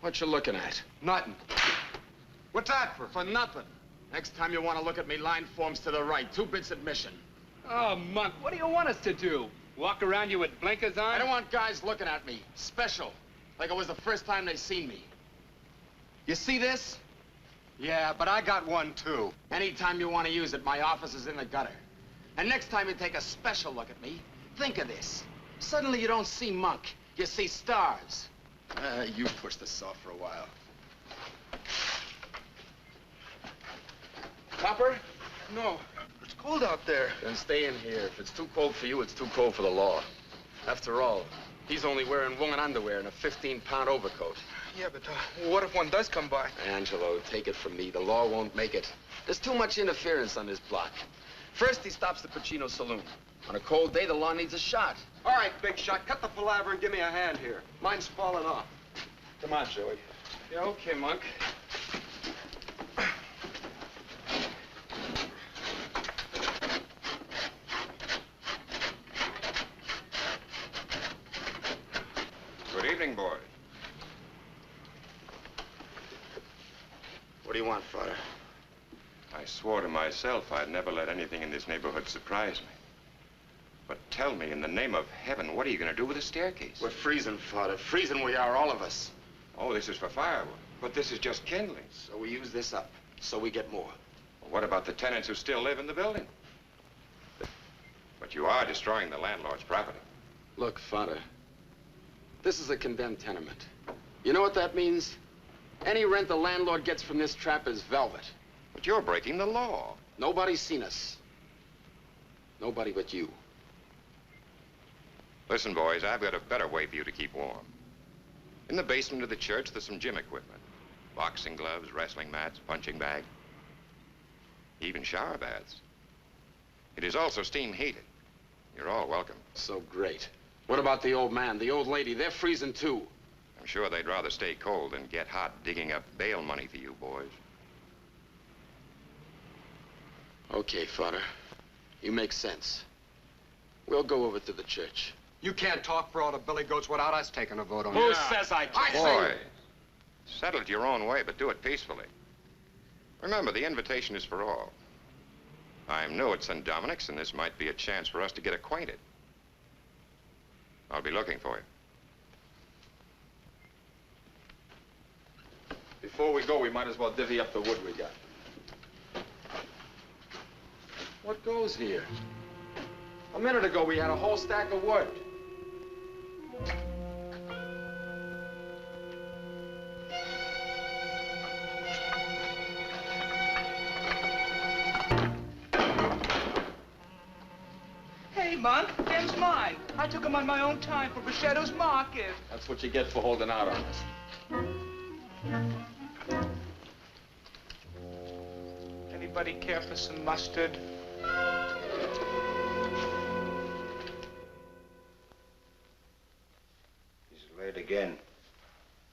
What you looking at? Nothing. What's that for? For nothing. Next time you want to look at me, line forms to the right. 2 bits admission. Oh, Monk, what do you want us to do? Walk around you with blinkers on? I don't want guys looking at me. Special. Like it was the first time they seen me. You see this? Yeah, but I got one, too. Anytime you want to use it, my office is in the gutter. And next time you take a special look at me, think of this. Suddenly you don't see Monk. You see stars. You push this off for a while. Copper? No, it's cold out there. Then stay in here. If it's too cold for you, it's too cold for the law. After all, he's only wearing woman underwear and a 15-pound overcoat. Yeah, but what if one does come by? Angelo, take it from me. The law won't make it. There's too much interference on this block. First, he stops the Pacino saloon. On a cold day, the law needs a shot. All right, big shot, cut the palaver and give me a hand here. Mine's falling off. Come on, Joey. Yeah, okay, Monk. Good evening, boys. What do you want, Father? I swore to myself I'd never let anything in this neighborhood surprise me. But tell me, in the name of heaven, what are you going to do with the staircase? We're freezing, Father. Freezing we are, all of us. Oh, this is for firewood. But this is just kindling. So we use this up, so we get more. Well, what about the tenants who still live in the building? But you are destroying the landlord's property. Look, Father, this is a condemned tenement. You know what that means? Any rent the landlord gets from this trap is velvet. But you're breaking the law. Nobody's seen us. Nobody but you. Listen, boys, I've got a better way for you to keep warm. In the basement of the church, there's some gym equipment. Boxing gloves, wrestling mats, punching bag. Even shower baths. It is also steam heated. You're all welcome. So great. What about the old man, the old lady? They're freezing too. I'm sure they'd rather stay cold than get hot digging up bail money for you boys. Okay, Father. You make sense. We'll go over to the church. You can't talk for all the billy goats without us taking a vote on it. Who says I can't? Boys, settle it your own way, but do it peacefully. Remember, the invitation is for all. I'm new at St. Dominic's, and this might be a chance for us to get acquainted. I'll be looking for you. Before we go, we might as well divvy up the wood we got. What goes here? A minute ago, we had a whole stack of wood. Hey, Monk, them's mine. I took them on my own time for Brachetto's market. That's what you get for holding out on us. Anybody care for some mustard? He's late again.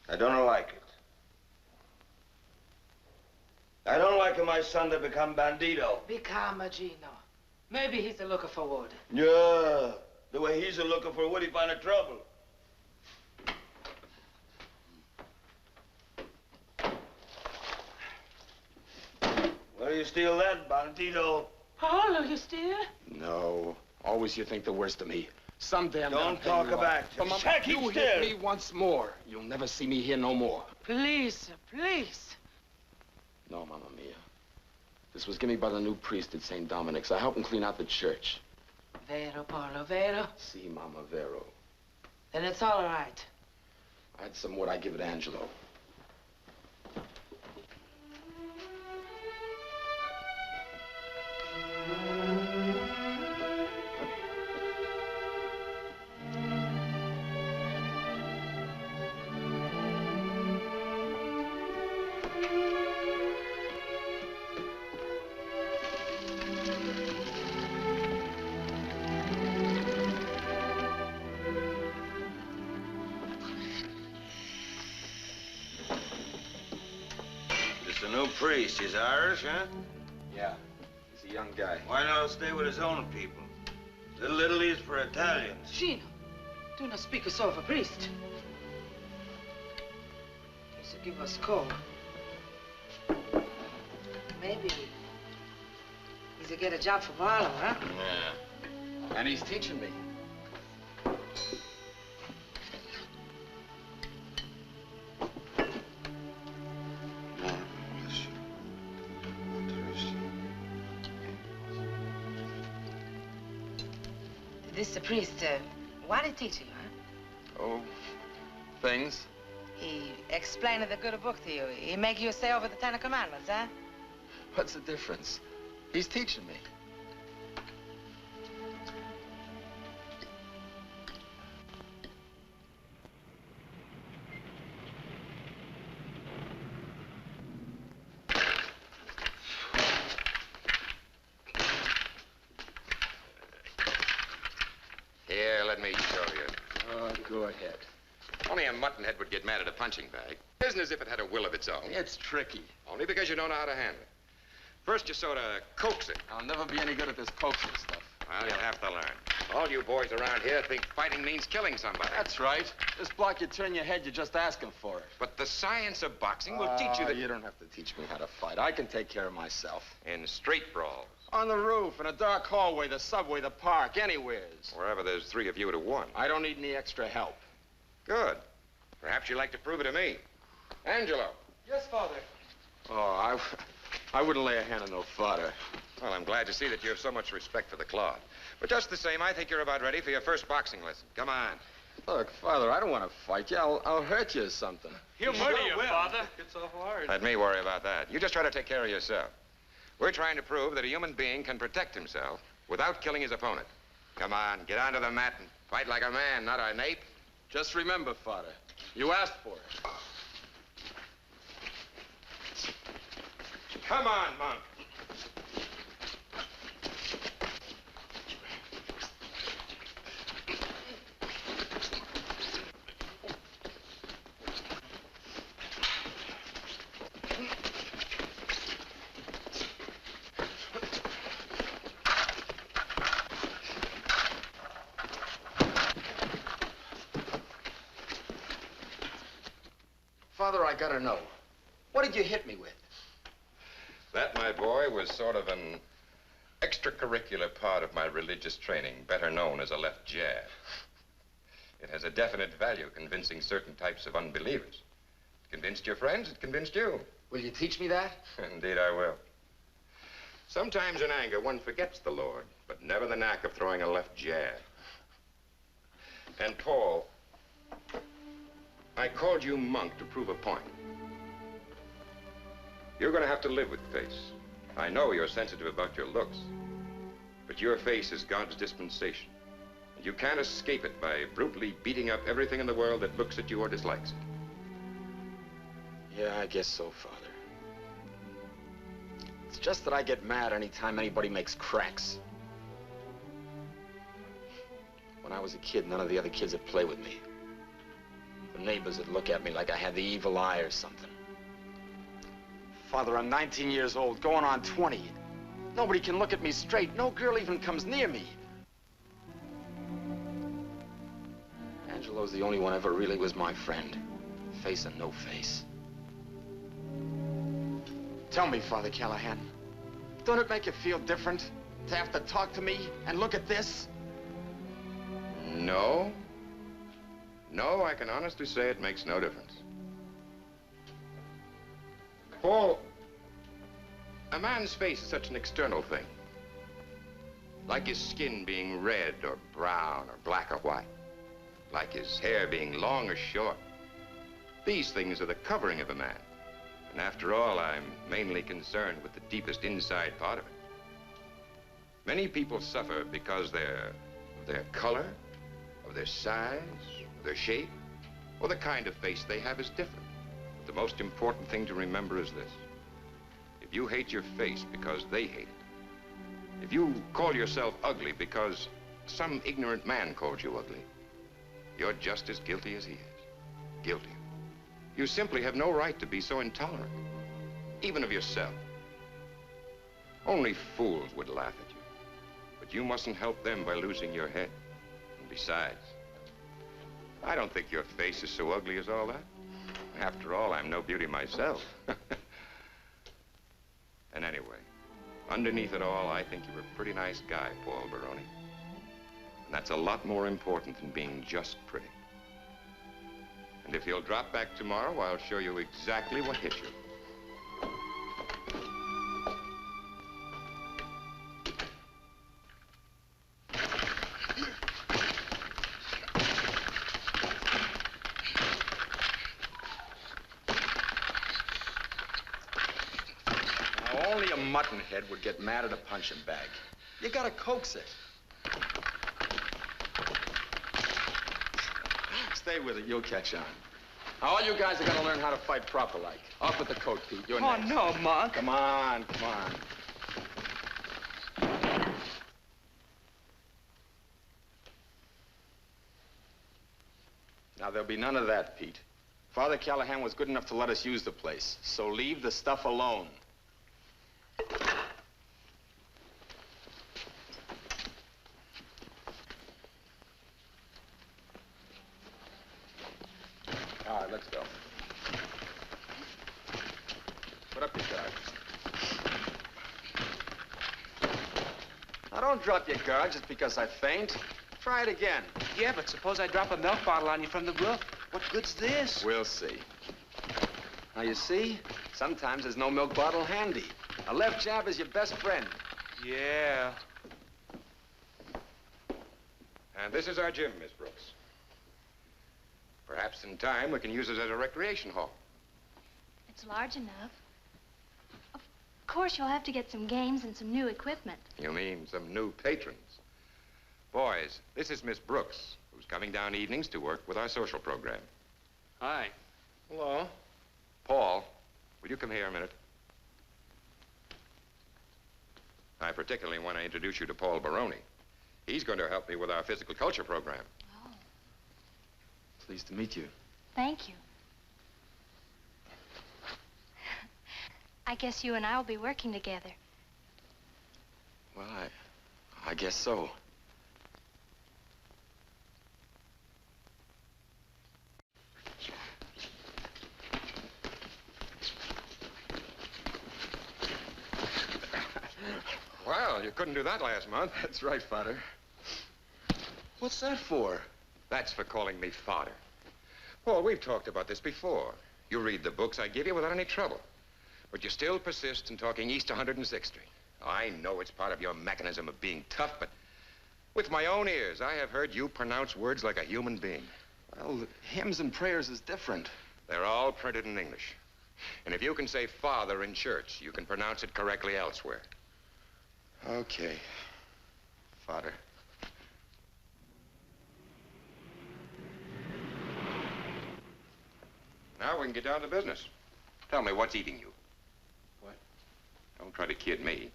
I don't like it. I don't like my son to become bandito. Be calm, Gino. Maybe he's a looking for wood. Yeah, the way he's a looking for wood, he find a trouble. Where do you steal that, bandito? Paolo, you steal? No. Always you think the worst of me. Some damn Don't talk about But Mama, Check, you keep hit still. me once more. You'll never see me here no more. Please, sir, please. No, Mamma Mia. This was given me by the new priest at St. Dominic's. I helped him clean out the church. Vero, Paolo, vero? Si, Mama Vero. Then it's all right. I had some wood. I give it to Angelo. Priest, he's Irish, huh? Yeah, he's a young guy. Why not stay with his own people? Little Italy's for Italians. Gino, do not speak so of a priest. give us a call. Maybe he's a get a job for Barlow, huh? Yeah. And he's teaching me. This the priest, what did he teach you, huh? Oh, things. He explained the good book to you. He make you say over the Ten Commandments, huh? What's the difference? He's teaching me. Here, let me show you. Oh, go ahead. Only a muttonhead would get mad at a punching bag. It isn't as if it had a will of its own. It's tricky. Only because you don't know how to handle it. First, you sort of coax it. I'll never be any good at this coaxing stuff. Well, you'll have to learn. All you boys around here think fighting means killing somebody. That's right. This block, you turn your head, you're just asking for it. But the science of boxing will teach you that... You don't have to teach me how to fight. I can take care of myself. In street brawls, On the roof, in a dark hallway, the subway, the park, anywheres. wherever there's 3 of you to 1. I don't need any extra help. Good. Perhaps you'd like to prove it to me. Angelo. Yes, Father. Oh, I wouldn't lay a hand on no fodder. Well, I'm glad to see that you have so much respect for the cloth. But just the same, I think you're about ready for your first boxing lesson. Come on. Look, Father, I don't want to fight you. I'll hurt you or something. He'll murder you, Father. It's so hard. Let me worry about that. You just try to take care of yourself. We're trying to prove that a human being can protect himself without killing his opponent. Come on, get onto the mat and fight like a man, not an ape. Just remember, Father, you asked for it. Come on, Monk. Father, I gotta know. What did you hit me with? That, my boy, was sort of an extracurricular part of my religious training, better known as a left jab. It has a definite value convincing certain types of unbelievers. It convinced your friends, it convinced you. Will you teach me that? Indeed, I will. Sometimes in anger, one forgets the Lord, but never the knack of throwing a left jab. And Paul, I called you Monk to prove a point. You're going to have to live with face. I know you're sensitive about your looks, but your face is God's dispensation. And you can't escape it by brutally beating up everything in the world that looks at you or dislikes it. Yeah, I guess so, Father. It's just that I get mad anytime anybody makes cracks. When I was a kid, none of the other kids would play with me. The neighbors would look at me like I had the evil eye or something. Father, I'm 19 years old, going on 20. Nobody can look at me straight. No girl even comes near me. Angelo's the only one ever really was my friend. Face and no face. Tell me, Father Callahan, don't it make you feel different to have to talk to me and look at this? No. No, I can honestly say it makes no difference. Paul, a man's face is such an external thing. Like his skin being red or brown or black or white. Like his hair being long or short. These things are the covering of a man. And after all, I'm mainly concerned with the deepest inside part of it. Many people suffer because their color, or their size, or their shape, or the kind of face they have is different. But the most important thing to remember is this. If you hate your face because they hate it, if you call yourself ugly because some ignorant man called you ugly, you're just as guilty as he is. Guilty. You simply have no right to be so intolerant, even of yourself. Only fools would laugh at you, but you mustn't help them by losing your head. And besides, I don't think your face is so ugly as all that. After all, I'm no beauty myself. And anyway, underneath it all, I think you're a pretty nice guy, Paul Baroni. And that's a lot more important than being just pretty. And if you'll drop back tomorrow, I'll show you exactly what hit you. Only a muttonhead would get mad at a punching bag. You gotta coax it. Stay with it, you'll catch on. Now, all you guys are gonna learn how to fight proper like. Off with the coat, Pete. You're next. Oh, no, Monk. Come on, come on. Now, there'll be none of that, Pete. Father Callahan was good enough to let us use the place, so leave the stuff alone. All right, let's go. Put up your guard. Now, don't drop your guard just because I faint. Try it again. Yeah, but suppose I drop a milk bottle on you from the roof. What good's this? We'll see. Now, you see, sometimes there's no milk bottle handy. A left jab is your best friend. Yeah. And this is our gym, Miss Brooks. Perhaps in time we can use it as a recreation hall. It's large enough. Of course, you'll have to get some games and some new equipment. You mean some new patrons? Boys, this is Miss Brooks, who's coming down evenings to work with our social program. Hi. Hello. Paul, will you come here a minute? I particularly want to introduce you to Paul Baroni. He's going to help me with our physical culture program. Oh, Pleased to meet you. thank you. I guess you and I will be working together. Well, I guess so. Well, you couldn't do that last month. That's right, Father. What's that for? That's for calling me father. Paul, we've talked about this before. You read the books I give you without any trouble. But you still persist in talking East 106th Street. I know it's part of your mechanism of being tough, but with my own ears, I have heard you pronounce words like a human being. Well, hymns and prayers is different. They're all printed in English. And if you can say father in church, you can pronounce it correctly elsewhere. Okay, Father. Now we can get down to business. Tell me, what's eating you? What? Don't try to kid me.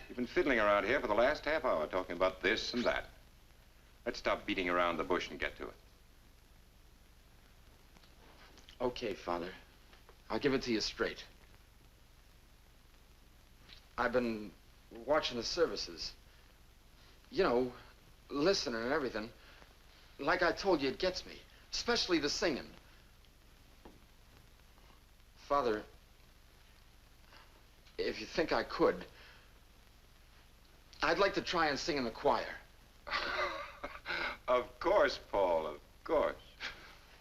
You've been fiddling around here for the last half hour talking about this and that. Let's stop beating around the bush and get to it. Okay, Father. I'll give it to you straight. I've been watching the services. You know, listening and everything. Like I told you, it gets me. Especially the singing. Father, if you think I could, I'd like to try and sing in the choir. Of course, Paul, of course.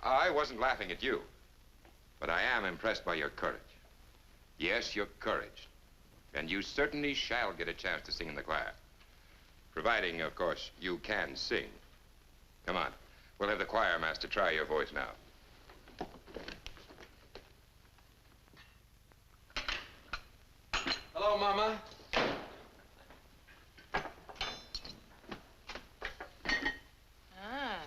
I wasn't laughing at you, but I am impressed by your courage. Yes, your courage. And you certainly shall get a chance to sing in the choir. Providing, of course, you can sing. Come on. We'll have the choir master try your voice now. Hello, Mama. Ah,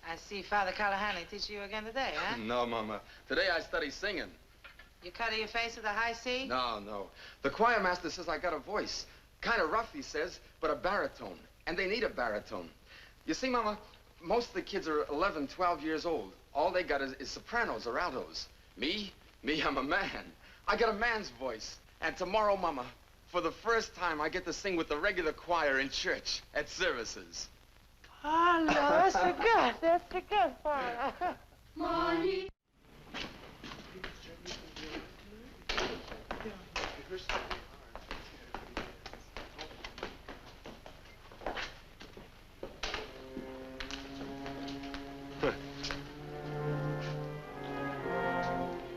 I see Father Callahan teaching you again today, huh? No, Mama. Today I study singing. You cut your face with a high C? No. The choir master says I got a voice. Kind of rough, he says, but a baritone. And they need a baritone. You see, Mama, most of the kids are 11, 12 years old. All they got is sopranos or altos. Me, I'm a man. I got a man's voice. And tomorrow, Mama, for the first time, I get to sing with the regular choir in church at services. Oh, no, that's so good. That's so good, Father. Money.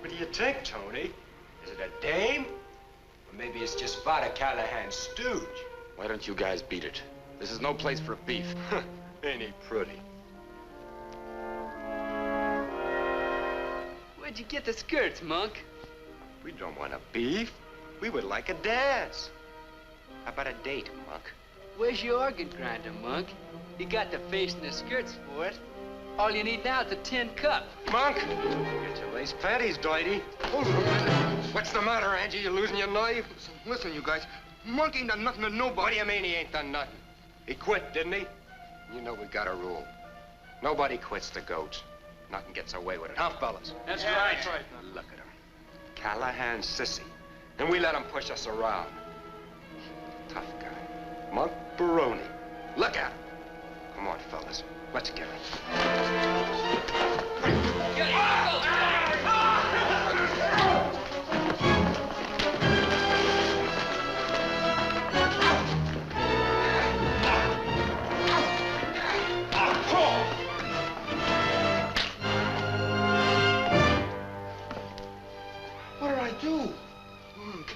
What do you think, Tony? Is it a dame? Or maybe it's just Father Callahan's stooge? Why don't you guys beat it? This is no place for beef. Ain't he pretty? Where'd you get the skirts, Monk? We don't want a beef. We would like a dance. How about a date, Monk? Where's your organ grinder, Monk? You got the face and the skirts for it. All you need now is a tin cup. Monk! Get your lace panties, Doity. Hold on a minute. What's the matter, Angie? You losing your knife? Listen, you guys. Monk ain't done nothing to nobody. What do you mean he ain't done nothing? He quit, didn't he? You know we got a rule. Nobody quits the goats. Nothing gets away with it, huh, fellas? That's right. That's right. Now look at him. Callahan's sissy. And we let him push us around. Tough guy. Monk Baroni. Look at him. Come on, fellas. Let's get him. What did I do? Monk,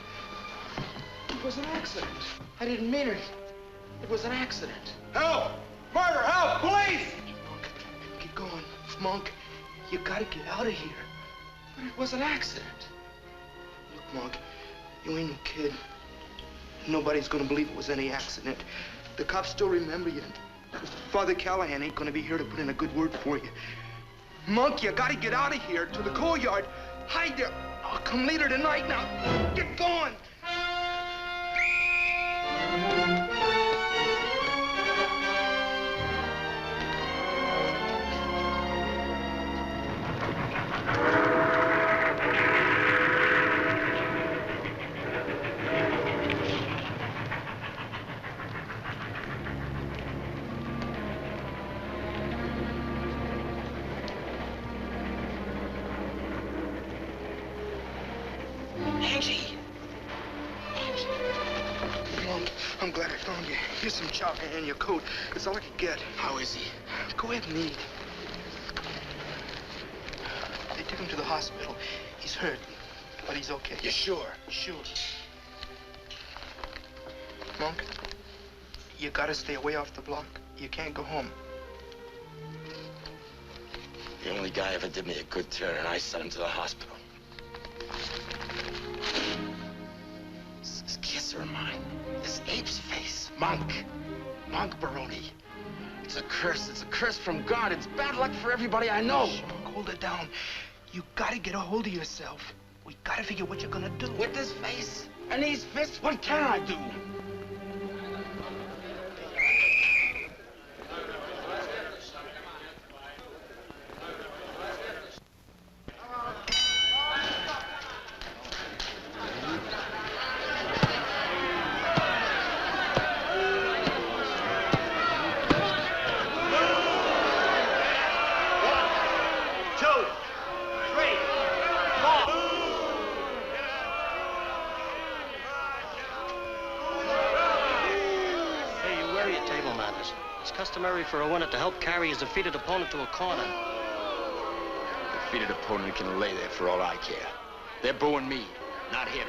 it was an accident. I didn't mean it. It was an accident. Help! Murder! Help! Police! Monk, keep going. Monk, you gotta get out of here. But it was an accident. Look, Monk, you ain't no kid. Nobody's gonna believe it was any accident. The cops still remember you. Father Callahan ain't gonna be here to put in a good word for you. Monk, you gotta get out of here to the coal yard. Hide there. I'll come later tonight now. Get going. Angie! Monk, I'm glad I found you. Here's some chow and your coat. It's all I could get. How is he? Go ahead and eat. They took him to the hospital. He's hurt, but he's okay. You sure? Sure. Monk, you gotta stay away off the block. You can't go home. The only guy ever did me a good turn, and I sent him to the hospital. This kisser of mine, this ape's face, Monk Baroni. It's a curse. It's a curse from God. It's bad luck for everybody I know. Shh, Monk, hold it down. You gotta get a hold of yourself. We gotta figure what you're gonna do. With this face and these fists, what can I do? Customary for a winner to help carry his defeated opponent to a corner. Defeated opponent can lay there for all I care. They're booing me, not him.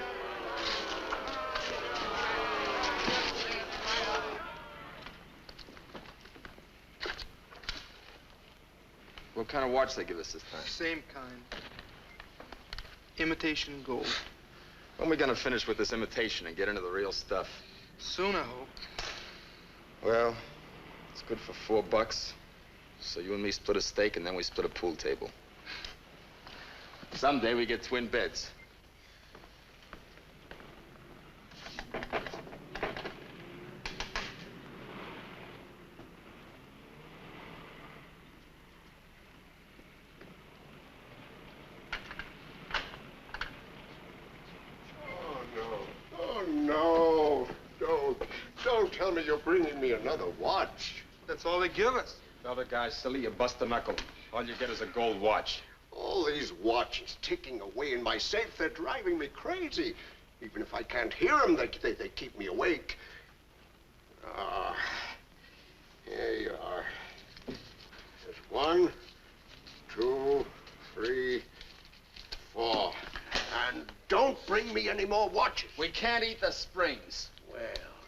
What kind of watch they give us this time? Same kind. Imitation gold. When are we gonna finish with this imitation and get into the real stuff? Soon, I hope. Well, it's good for $4. So you and me split a steak, and then we split a pool table. Someday we get twin beds. Don't tell me you're bringing me another watch. That's all they give us. Tell the guy, silly, you bust a knuckle. All you get is a gold watch. All these watches ticking away in my safe, they're driving me crazy. Even if I can't hear them, they keep me awake. Here you are. There's 1, 2, 3, 4. bring me any more watches. We can't eat the springs. Well,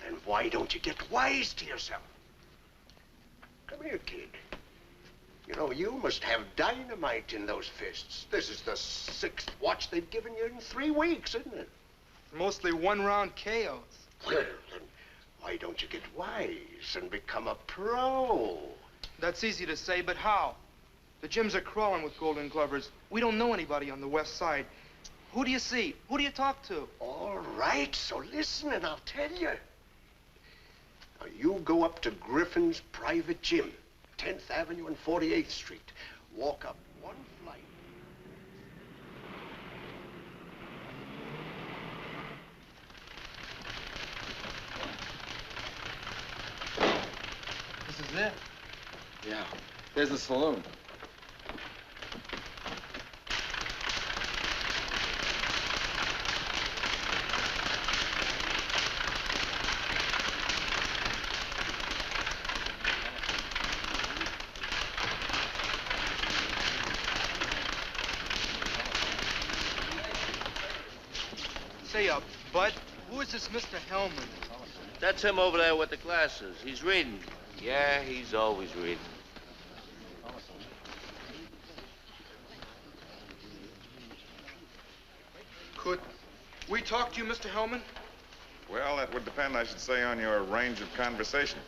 then why don't you get wise to yourself? Come here, kid. You know, you must have dynamite in those fists. This is the 6th watch they've given you in 3 weeks, isn't it? Mostly one-round KOs. Well, then why don't you get wise and become a pro? That's easy to say, but how? The gyms are crawling with Golden Glovers. We don't know anybody on the west side. Who do you see? Who do you talk to? All right, so listen and I'll tell you. Now, you go up to Griffin's private gym, 10th Avenue and 48th Street. Walk up 1 flight. This is it. Yeah. There's the saloon. Say, Bud, who is this Mr. Hellman? That's him over there with the glasses. He's reading. Yeah, he's always reading. Could we talk to you, Mr. Hellman? Well, that would depend, I should say, on your range of conversation.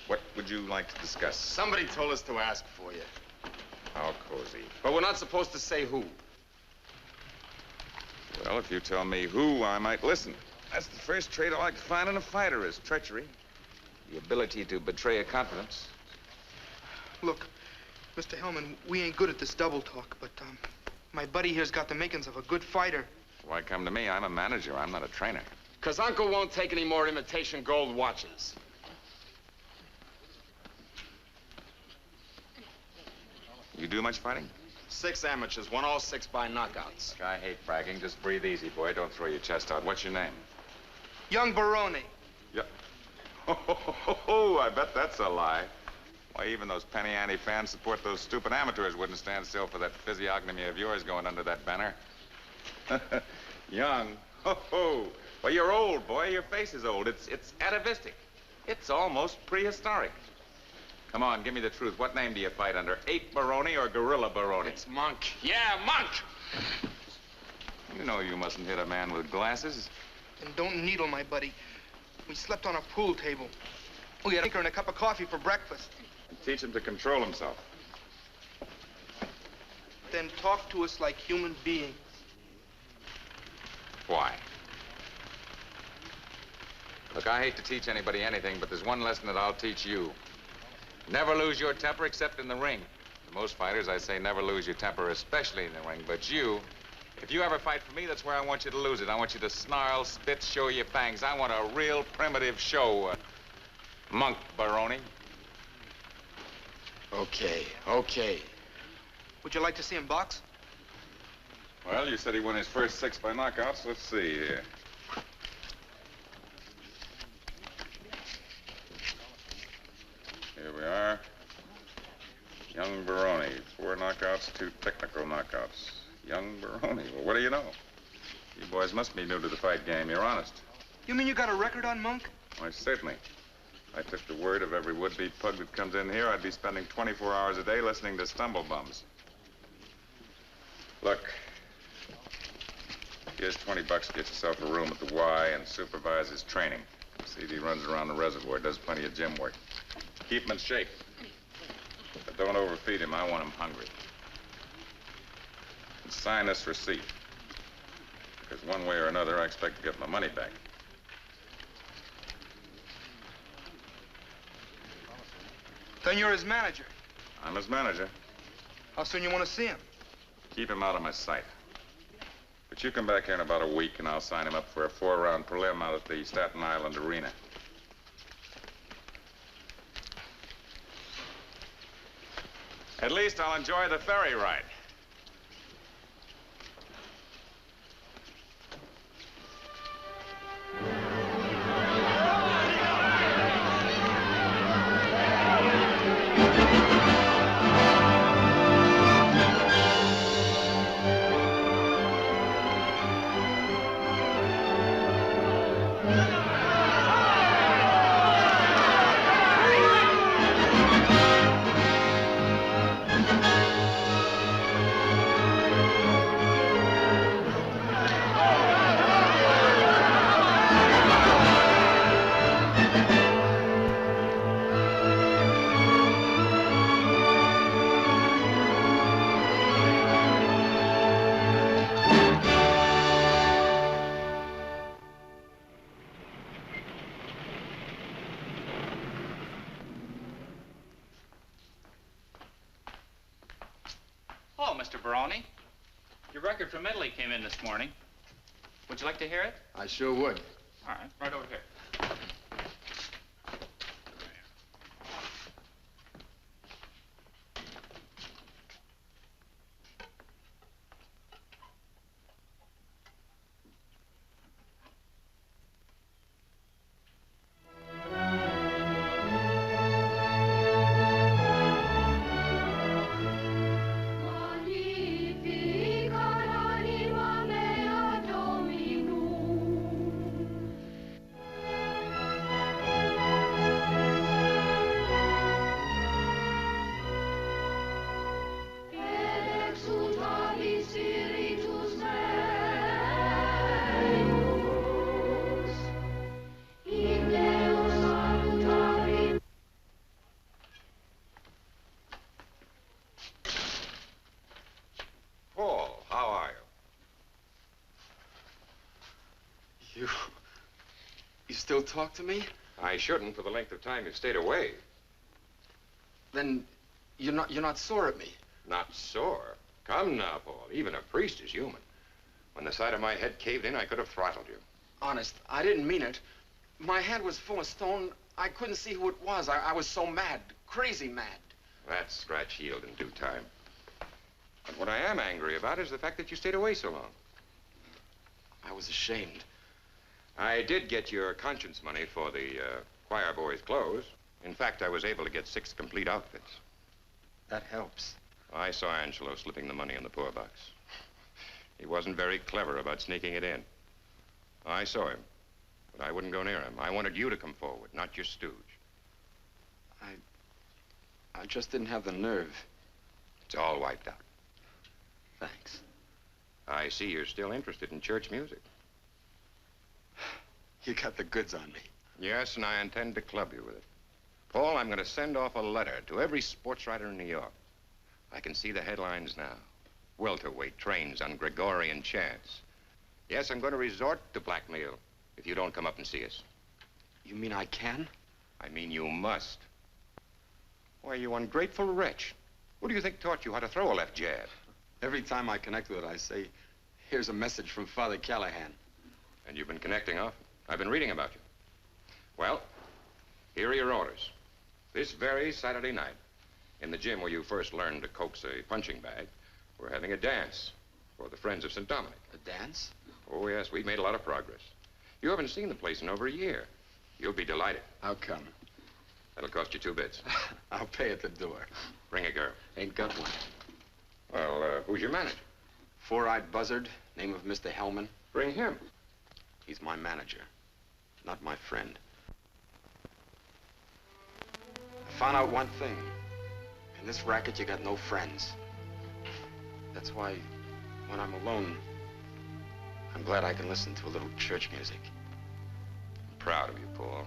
What would you like to discuss? Somebody told us to ask for you. How cozy. But we're not supposed to say who. Well, if you tell me who, I might listen. That's the first trait I like to find in a fighter is treachery. The ability to betray a confidence. Look, Mr. Hellman, we ain't good at this double talk, but my buddy here's got the makings of a good fighter. Why come to me? I'm a manager. I'm not a trainer. Because Uncle won't take any more imitation gold watches. You do much fighting? 6 amateurs, won all 6 by knockouts. Look, I hate bragging. Just breathe easy, boy. Don't throw your chest out. What's your name? Young Baroni. Yeah. Oh, I bet that's a lie. Why, even those penny ante fans support those stupid amateurs wouldn't stand still for that physiognomy of yours going under that banner. Young. Ho. Well, you're old, boy. Your face is old. It's atavistic. It's almost prehistoric. Come on, give me the truth. What name do you fight under? Ape Baroni or Gorilla Baroni? It's Monk. Yeah, Monk! You know you mustn't hit a man with glasses. And don't needle my buddy. We slept on a pool table. We had a drink and a cup of coffee for breakfast. And teach him to control himself. Then talk to us like human beings. Why? Look, I hate to teach anybody anything, but there's one lesson that I'll teach you. Never lose your temper except in the ring. To most fighters, I say never lose your temper, especially in the ring. But you, if you ever fight for me, that's where I want you to lose it. I want you to snarl, spit, show your fangs. I want a real primitive show. Monk Baroni. Okay. Would you like to see him box? Well, you said he won his first 6 by knockouts. Let's see here. Here we are. Young Baroni. 4 knockouts, 2 technical knockouts. Young Baroni. Well, what do you know? You boys must be new to the fight game. You're honest. You mean you got a record on Monk? Why, certainly. I took the word of every would-be pug that comes in here. I'd be spending 24 hours a day listening to stumble bums. Look. Here's 20 bucks to get yourself a room at the Y and supervise his training. See if he runs around the reservoir, does plenty of gym work. Keep him in shape. But don't overfeed him. I want him hungry. And sign this receipt. Because one way or another, I expect to get my money back. Then you're his manager. I'm his manager. How soon you want to see him? Keep him out of my sight. But you come back here in about a week, and I'll sign him up for a 4-round prelim out at the Staten Island Arena. At least I'll enjoy the ferry ride. Mr. Baroni. Your record from Italy came in this morning. Would you like to hear it? I sure would. All right, right over here. Paul, how are you? You still talk to me? I shouldn't for the length of time you've stayed away. Then you're not sore at me? Not sore? Come now, Paul. Even a priest is human. When the side of my head caved in, I could have throttled you. Honest, I didn't mean it. My head was full of stone. I couldn't see who it was. I was so mad, crazy mad. That scratch healed in due time. But what I am angry about is the fact that you stayed away so long. I was ashamed. I did get your conscience money for the choir boys' clothes. In fact, I was able to get 6 complete outfits. That helps. I saw Angelo slipping the money in the poor box. He wasn't very clever about sneaking it in. I saw him, but I wouldn't go near him. I wanted you to come forward, not your stooge. I just didn't have the nerve. It's all wiped out. Thanks. I see you're still interested in church music. You got the goods on me. Yes, and I intend to club you with it. Paul, I'm going to send off a letter to every sports writer in New York. I can see the headlines now. Welterweight trains on Gregorian chants. Yes, I'm going to resort to blackmail if you don't come up and see us. You mean I can? I mean you must. Why, you ungrateful wretch. Who do you think taught you how to throw a left jab? Every time I connect with it, I say, here's a message from Father Callahan. And you've been connecting often. I've been reading about you. Well, here are your orders. This very Saturday night, in the gym where you first learned to coax a punching bag, we're having a dance for the Friends of St. Dominic. A dance? Oh, yes, we've made a lot of progress. You haven't seen the place in over a year. You'll be delighted. How come? That'll cost you 2 bits. I'll pay at the door. Bring a girl. Ain't got one. Well, who's your manager? Four-eyed buzzard, name of Mr. Hellman. Bring him. He's my manager, not my friend. I found out one thing. In this racket, you got no friends. That's why, when I'm alone, I'm glad I can listen to a little church music. I'm proud of you, Paul.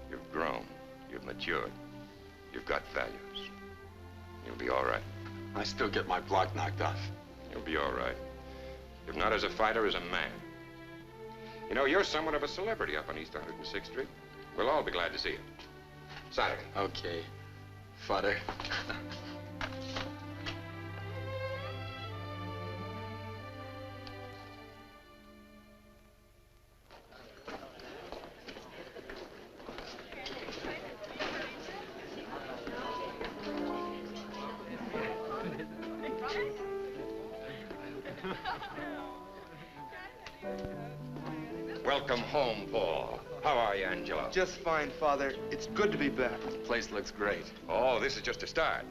You've grown. You've matured. You've got values. You'll be all right. I still get my block knocked off. You'll be all right. If not as a fighter, as a man. You know, you're somewhat of a celebrity up on East 106th Street. We'll all be glad to see you. Saturday. Okay, Father. Welcome home, Paul. How are you, Angelo? Just fine, Father. It's good to be back. The place looks great. Oh, this is just a start.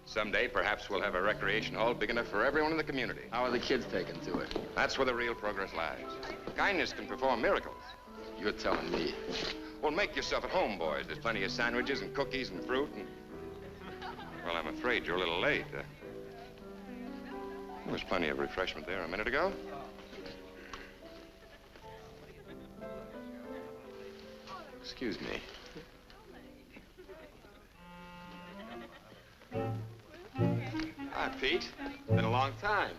Someday, perhaps we'll have a recreation hall big enough for everyone in the community. How are the kids taking to it? That's where the real progress lies. Kindness can perform miracles. You're telling me. Well, make yourself at home, boys. There's plenty of sandwiches and cookies and fruit and... Well, I'm afraid you're a little late. There was plenty of refreshment there a minute ago. Excuse me. Hi, Pete. Been a long time.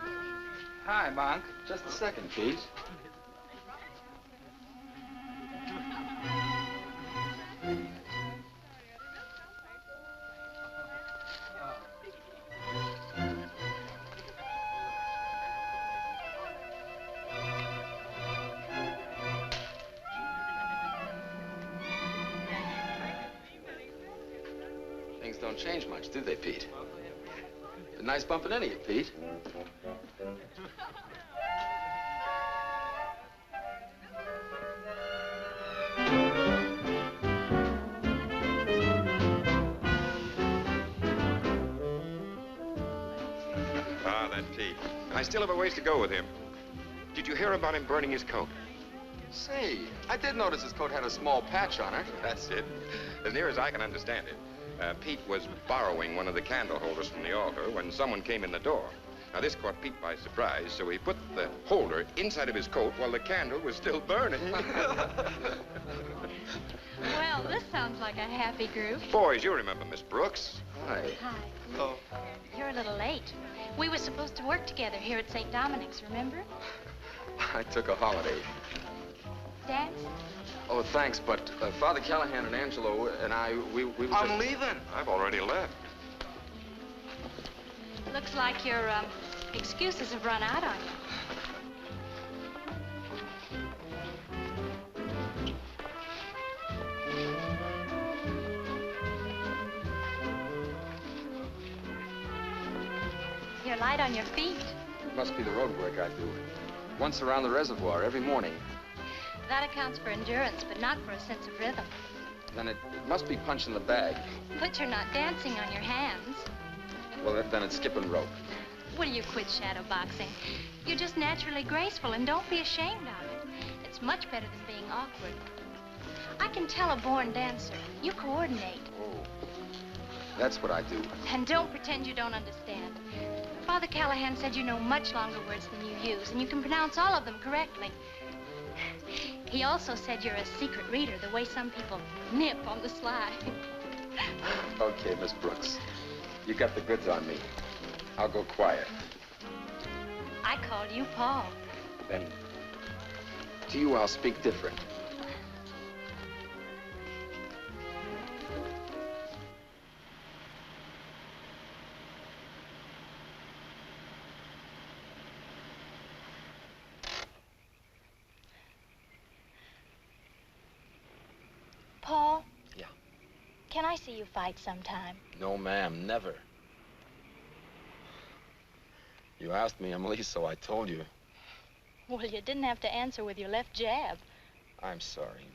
Hi, Monk. Just a second, Pete. don't change much, do they, Pete? A nice bumping into you, Pete. Ah, that Pete. And I still have a ways to go with him. Did you hear about him burning his coat? Say, I did notice his coat had a small patch on it. That's it. As near as I can understand it, Pete was borrowing one of the candle holders from the altar when someone came in the door. Now, this caught Pete by surprise, so he put the holder inside of his coat while the candle was still burning. Well, this sounds like a happy group. Boys, you remember Miss Brooks? Hi. Hi. Oh. You're a little late. We were supposed to work together here at St. Dominic's, remember? I took a holiday. Dance? Oh, thanks, but Father Callahan and Angelo and we were just... I'm leaving. I've already left. Looks like your excuses have run out on you. You're light on your feet. Must be the road work I do. Once around the reservoir every morning. That accounts for endurance, but not for a sense of rhythm. Then it must be punching the bag. But you're not dancing on your hands. Well, then it's skipping rope. Will you quit shadow boxing? You're just naturally graceful, and don't be ashamed of it. It's much better than being awkward. I can tell a born dancer. You coordinate. Oh, that's what I do. And don't pretend you don't understand. Father Callahan said you know much longer words than you use, and you can pronounce all of them correctly. He also said you're a secret reader, the way some people nip on the sly. Okay, Miss Brooks. You got the goods on me. I'll go quiet. I called you Paul. Then, to you, I'll speak different. Paul? Yeah. Can I see you fight sometime? No, ma'am, never. You asked me, Emily, so I told you. Well, you didn't have to answer with your left jab. I'm sorry.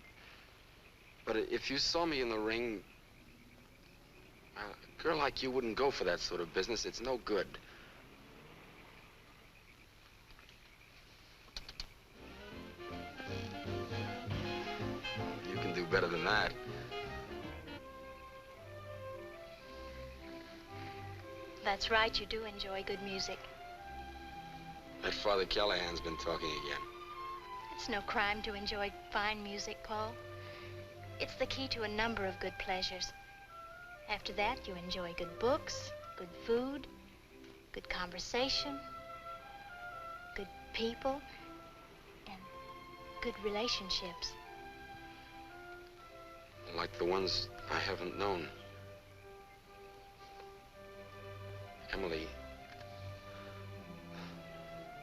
But if you saw me in the ring, a girl like you wouldn't go for that sort of business. It's no good. You can do better than that. That's right, you do enjoy good music. That Father Callahan's been talking again. It's no crime to enjoy fine music, Paul. It's the key to a number of good pleasures. After that, you enjoy good books, good food, good conversation, good people, and good relationships. Like the ones I haven't known. Emily,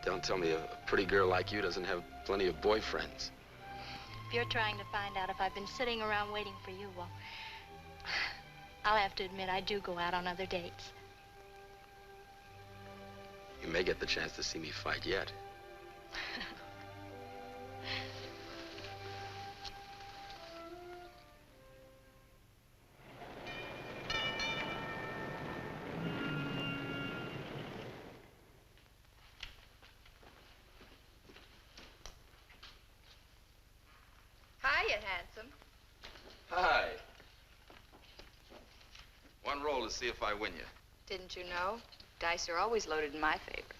don't tell me a pretty girl like you doesn't have plenty of boyfriends. If you're trying to find out if I've been sitting around waiting for you, well, I'll have to admit I do go out on other dates. You may get the chance to see me fight yet. Hiya, handsome. Hi. One roll to see if I win you. Didn't you know? Dice are always loaded in my favor.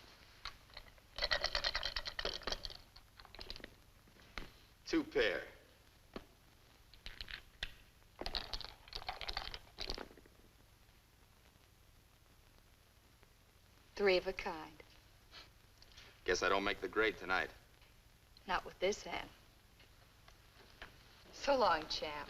2 pair. Three of a kind. Guess I don't make the grade tonight. Not with this hand. So long, champ.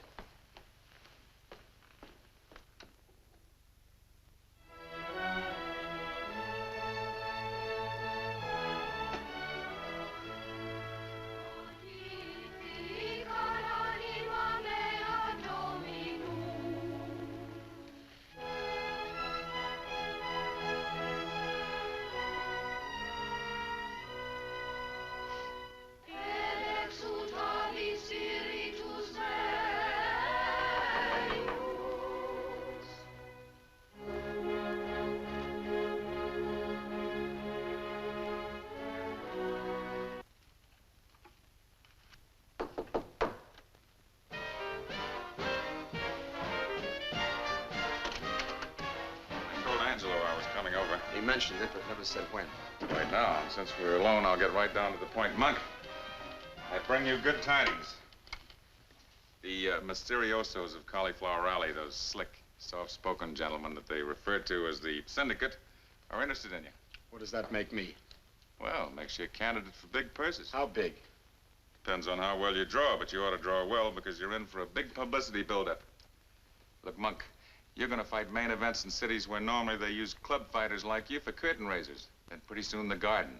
mentioned it, but never said when. Right now, and since we're alone, I'll get right down to the point. Monk, I bring you good tidings. The Mysteriosos of Cauliflower Alley, those slick, soft-spoken gentlemen that they refer to as the syndicate, are interested in you. What does that make me? Well, makes you a candidate for big purses. How big? Depends on how well you draw, but you ought to draw well because you're in for a big publicity buildup. Look, Monk, you're going to fight main events in cities where normally they use club fighters like you for curtain raisers. Then pretty soon the garden.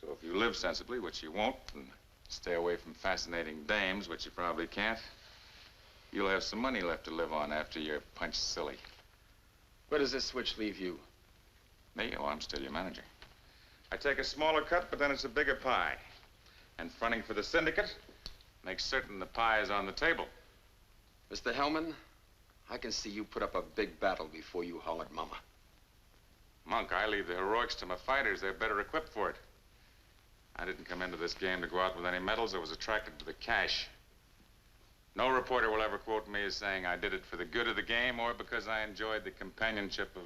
So if you live sensibly, which you won't, and stay away from fascinating dames, which you probably can't, you'll have some money left to live on after you're punched silly. Where does this switch leave you? Me? Oh, I'm still your manager. I take a smaller cut, but then it's a bigger pie. And fronting for the syndicate makes certain the pie is on the table. Mr. Hellman, I can see you put up a big battle before you hollered mama. Monk, I leave the heroics to my fighters. They're better equipped for it. I didn't come into this game to go out with any medals. I was attracted to the cash. No reporter will ever quote me as saying I did it for the good of the game or because I enjoyed the companionship of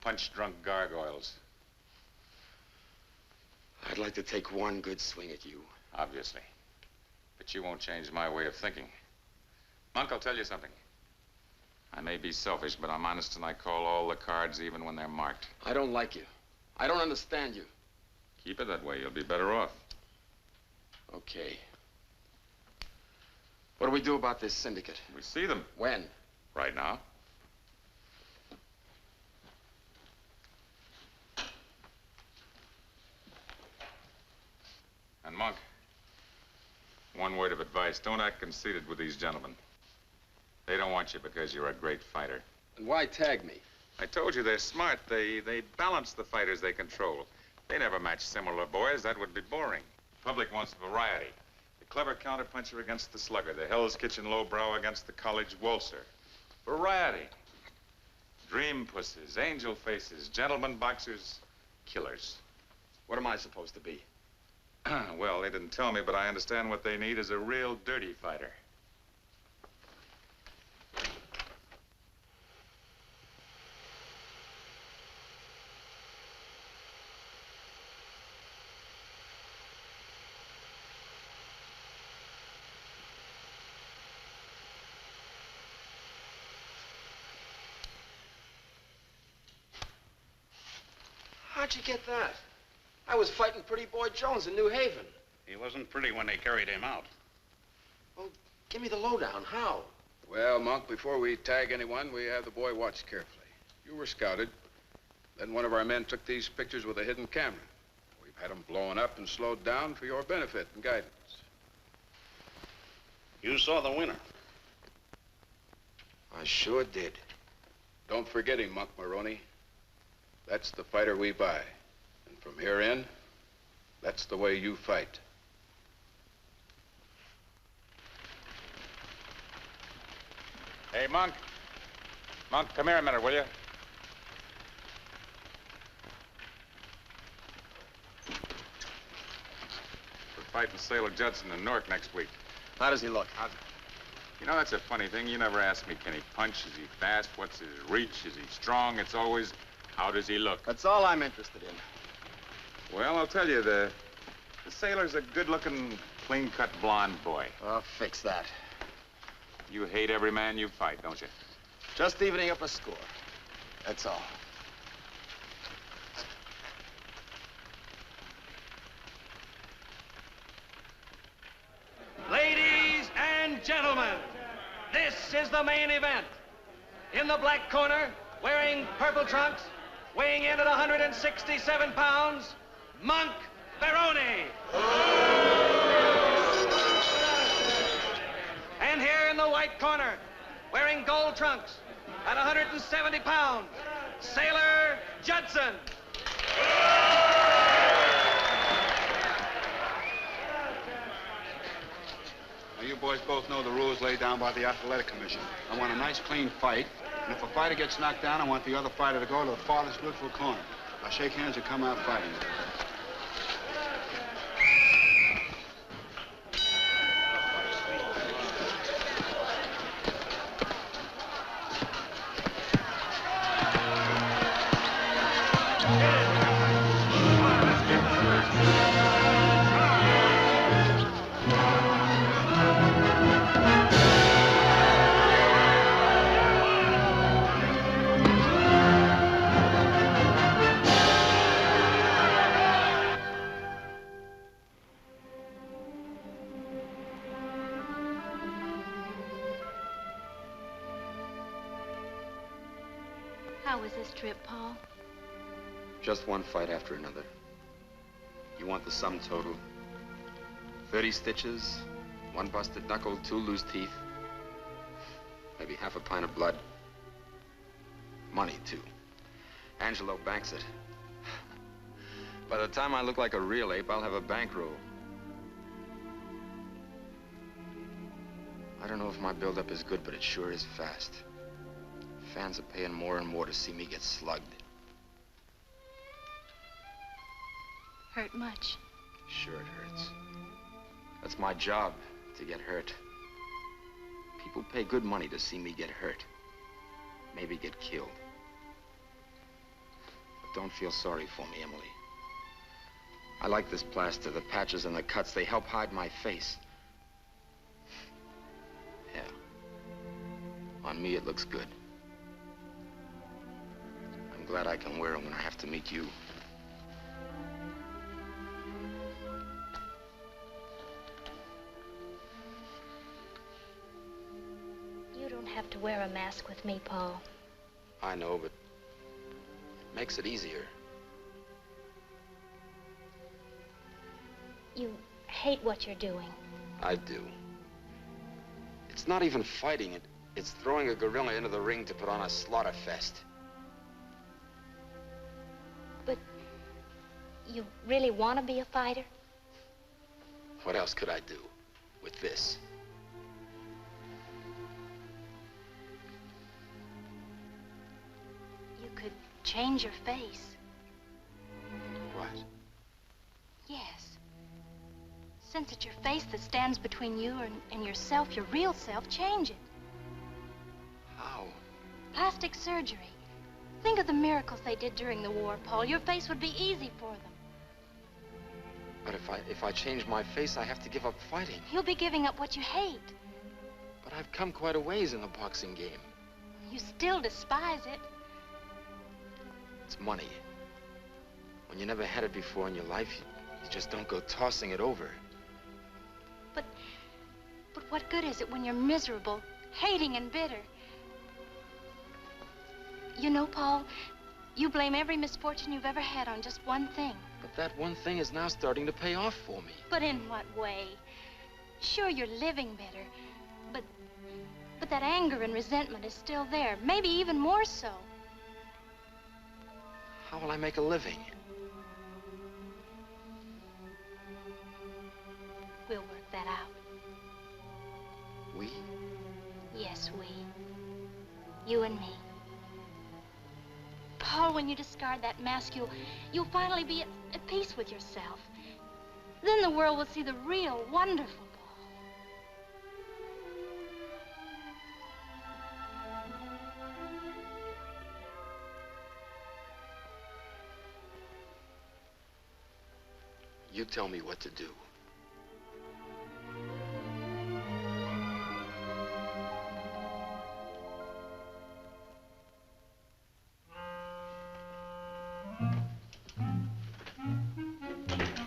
punch-drunk gargoyles. I'd like to take one good swing at you. Obviously. But you won't change my way of thinking. Monk, I'll tell you something. I may be selfish, but I'm honest and I call all the cards even when they're marked. I don't like you. I don't understand you. Keep it that way. You'll be better off. Okay. What do we do about this syndicate? We see them. When? Right now. And Monk, one word of advice. Don't act conceited with these gentlemen. They don't want you because you're a great fighter. And why tag me? I told you they're smart. They balance the fighters they control. They never match similar boys. That would be boring. The public wants variety. The clever counterpuncher against the slugger. The Hell's Kitchen lowbrow against the college waltzer. Variety. Dream pussies, angel faces, gentleman boxers, killers. What am I supposed to be? Well, they didn't tell me, but I understand what they need is a real dirty fighter. How'd you get that? I was fighting Pretty Boy Jones in New Haven. He wasn't pretty when they carried him out. Well, give me the lowdown. How? Well, Monk, before we tag anyone, we have the boy watched carefully. You were scouted. Then one of our men took these pictures with a hidden camera. We've had them blown up and slowed down for your benefit and guidance. You saw the winner. I sure did. Don't forget him, Monk Baroni. That's the fighter we buy. And from here in, that's the way you fight. Hey, Monk. Monk, come here a minute, will you? We're fighting Sailor Judson in Newark next week. How does he look? You know, that's a funny thing. You never ask me, can he punch? Is he fast? What's his reach? Is he strong? It's always, how does he look? That's all I'm interested in. Well, I'll tell you, the Sailor's a good-looking, clean-cut blonde boy. I'll fix that. You hate every man you fight, don't you? Just evening up a score. That's all. Ladies and gentlemen, this is the main event. In the black corner, wearing purple trunks, weighing in at 167 pounds, Monk Baroni. And here in the white corner, wearing gold trunks, at 170 pounds, Sailor Judson. Now, you boys both know the rules laid down by the Athletic Commission. I want a nice, clean fight. And if a fighter gets knocked down, I want the other fighter to go to the farthest neutral corner. I'll shake hands and come out fighting. How was this trip, Paul? Just one fight after another. You want the sum total? 30 stitches, 1 busted knuckle, 2 loose teeth, maybe half a pint of blood. Money, too. Angelo banks it. By the time I look like a real ape, I'll have a bankroll. I don't know if my buildup is good, but it sure is fast. Fans are paying more and more to see me get slugged. Hurt much? Sure it hurts. That's my job, to get hurt. People pay good money to see me get hurt. Maybe get killed. But don't feel sorry for me, Emily. I like this plaster. The patches and the cuts, they help hide my face. Yeah. On me, it looks good. I'm glad I can wear them when I have to meet you. You don't have to wear a mask with me, Paul. I know, but it makes it easier. You hate what you're doing. I do. It's not even fighting. It's throwing a gorilla into the ring to put on a slaughter fest. But you really want to be a fighter? What else could I do with this? You could change your face. What? Yes. Since it's your face that stands between you and yourself, your real self, change it. How? Plastic surgery. Think of the miracles they did during the war, Paul. Your face would be easy for them. But if I change my face, I have to give up fighting. You'll be giving up what you hate. But I've come quite a ways in the boxing game. You still despise it. It's money. When you never had it before in your life, you just don't go tossing it over. But what good is it when you're miserable, hating and bitter? You know, Paul, you blame every misfortune you've ever had on just one thing. But that one thing is now starting to pay off for me. But in what way? Sure, you're living better, but that anger and resentment is still there, maybe even more so. How will I make a living? We'll work that out. We? Yes, we. You and me. Paul, when you discard that mask, you'll finally be at peace with yourself. Then the world will see the real, wonderful Paul. You tell me what to do.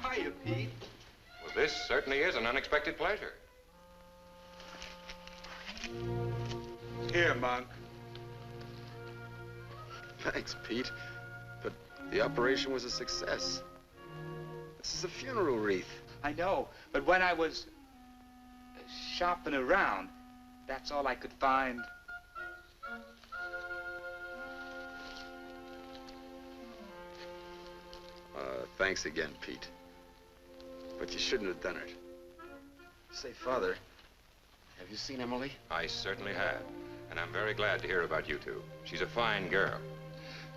Hiya, Pete. Well, this certainly is an unexpected pleasure. Here, Monk. Thanks, Pete. But the operation was a success. This is a funeral wreath. I know, but when I was shopping around, that's all I could find. Thanks again, Pete. But you shouldn't have done it. Say, Father, have you seen Emily? I certainly have, and I'm very glad to hear about you two. She's a fine girl.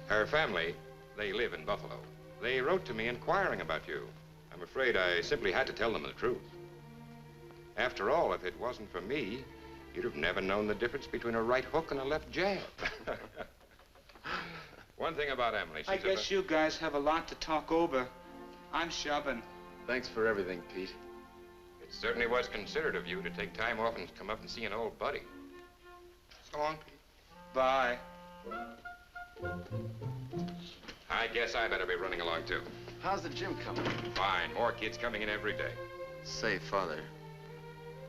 Her family, they live in Buffalo. They wrote to me inquiring about you. I'm afraid I simply had to tell them the truth. After all, if it wasn't for me, you'd have never known the difference between a right hook and a left jab. One thing about Emily, she's I guess you guys have a lot to talk over. I'm shoving. Thanks for everything, Pete. It certainly was considerate of you to take time off and come up and see an old buddy. So long, Pete. Bye. I guess I better be running along, too. How's the gym coming? Fine. More kids coming in every day. Say, Father,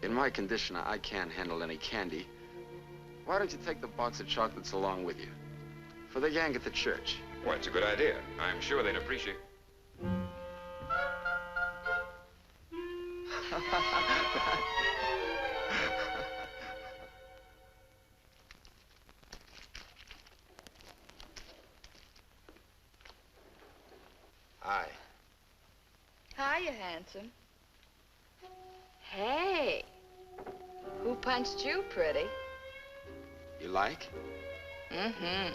in my condition, I can't handle any candy. Why don't you take the box of chocolates along with you? For the gang at the church. Well, it's a good idea. I'm sure they'd appreciate. Hi. Hiya, handsome. Hey, who punched you, pretty? You like? Mm-hmm.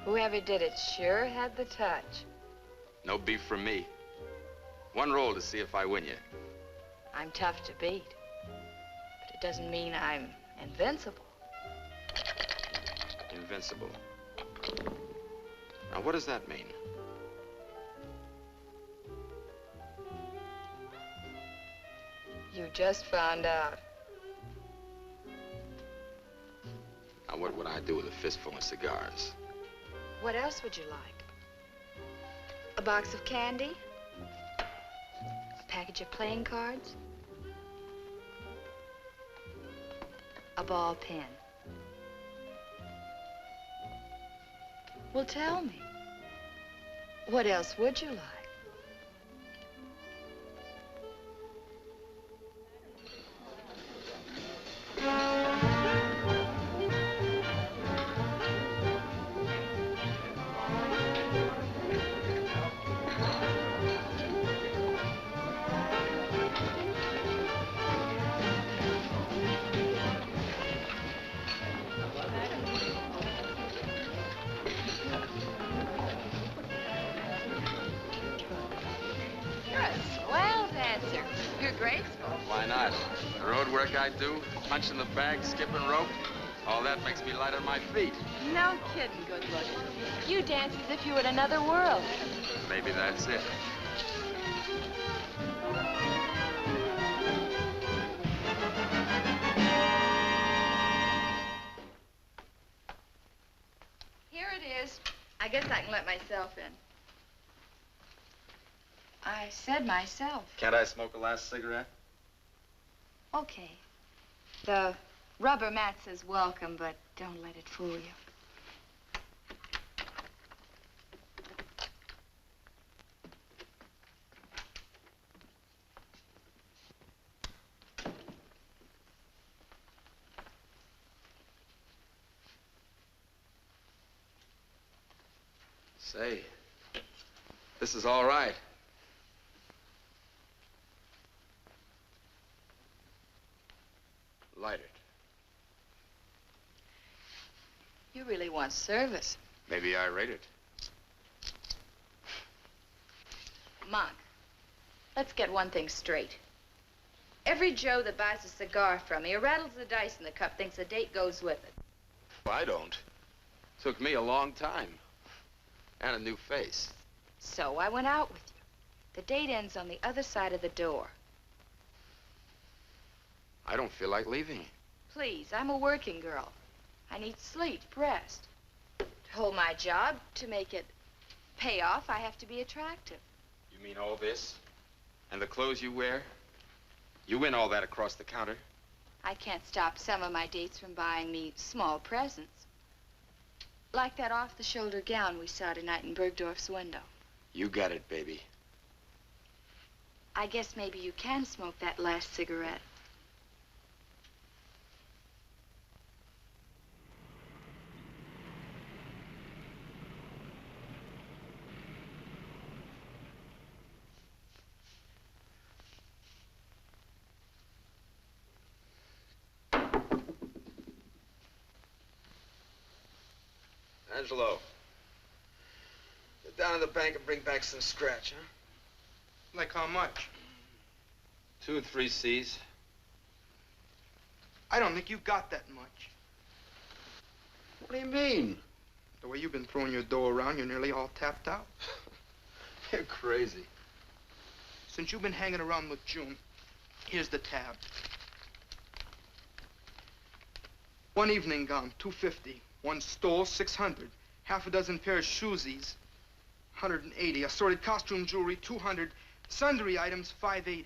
Whoever did it sure had the touch. No beef from me. One roll to see if I win you. I'm tough to beat, but it doesn't mean I'm invincible. Invincible. Now, what does that mean? You just found out. Now, what would I do with a fistful of cigars? What else would you like? A box of candy? A package of playing cards? A ball pen? Well, tell me. What else would you like? Why not? The road work I do, punching the bag, skipping rope, all that makes me light on my feet. No kidding, good looking. You dance as if you were in another world. Maybe that's it. Here it is. I guess I can let myself in. I said myself. Can't I smoke a last cigarette? Okay. The rubber mat says welcome, but don't let it fool you. Say, this is all right. Light it. You really want service. Maybe I rate it. Monk, let's get one thing straight. Every Joe that buys a cigar from me or rattles the dice in the cup thinks a date goes with it. I don't. Took me a long time. And a new face. So I went out with you. The date ends on the other side of the door. I don't feel like leaving. Please, I'm a working girl. I need sleep, rest. To hold my job, to make it pay off, I have to be attractive. You mean all this? And the clothes you wear? You win all that across the counter? I can't stop some of my dates from buying me small presents. Like that off-the-shoulder gown we saw tonight in Bergdorf's window. You got it, baby. I guess maybe you can smoke that last cigarette. Angelo, get down to the bank and bring back some scratch, huh? Like how much? 2 or 3 C's. I don't think you got that much. What do you mean? The way you've been throwing your dough around, you're nearly all tapped out. You're crazy. Since you've been hanging around with June, here's the tab. One evening gown, $250. One stole, $600. Half a dozen pair of shoesies, $180. Assorted costume jewelry, $200. Sundry items, $580.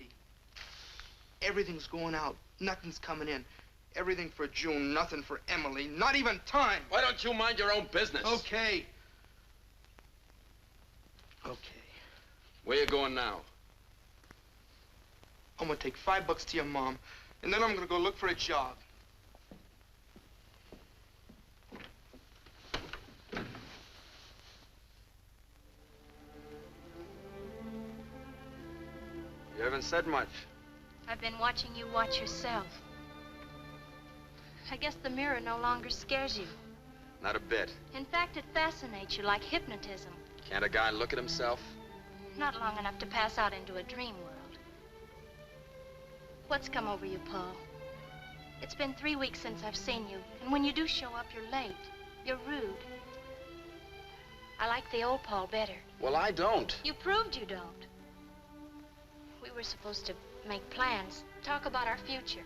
Everything's going out. Nothing's coming in. Everything for June, nothing for Emily. Not even time. Why don't you mind your own business? Okay. Okay. Where you going now? I'm gonna take $5 to your mom, and then I'm gonna go look for a job. You haven't said much. I've been watching you watch yourself. I guess the mirror no longer scares you. Not a bit. In fact, it fascinates you like hypnotism. Can't a guy look at himself? Not long enough to pass out into a dream world. What's come over you, Paul? It's been 3 weeks since I've seen you, and when you do show up, you're late. You're rude. I like the old Paul better. Well, I don't. You proved you don't. We were supposed to make plans, talk about our future.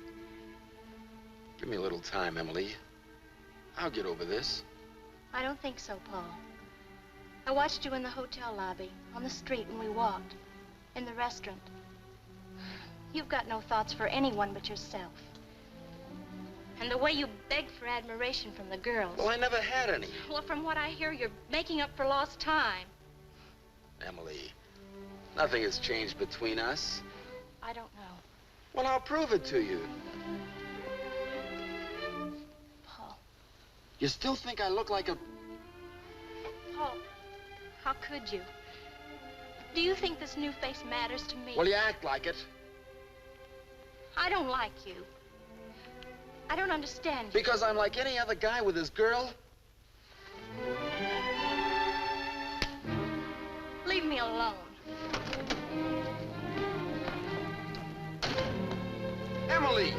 Give me a little time, Emily. I'll get over this. I don't think so, Paul. I watched you in the hotel lobby, on the street when we walked, in the restaurant. You've got no thoughts for anyone but yourself. And the way you beg for admiration from the girls. Well, I never had any. Well, from what I hear, you're making up for lost time. Emily, nothing has changed between us. I don't know. Well, I'll prove it to you. Paul. You still think I look like a... Paul, how could you? Do you think this new face matters to me? Well, you act like it. I don't like you. I don't understand you. Because I'm like any other guy with his girl? Leave me alone. Emily!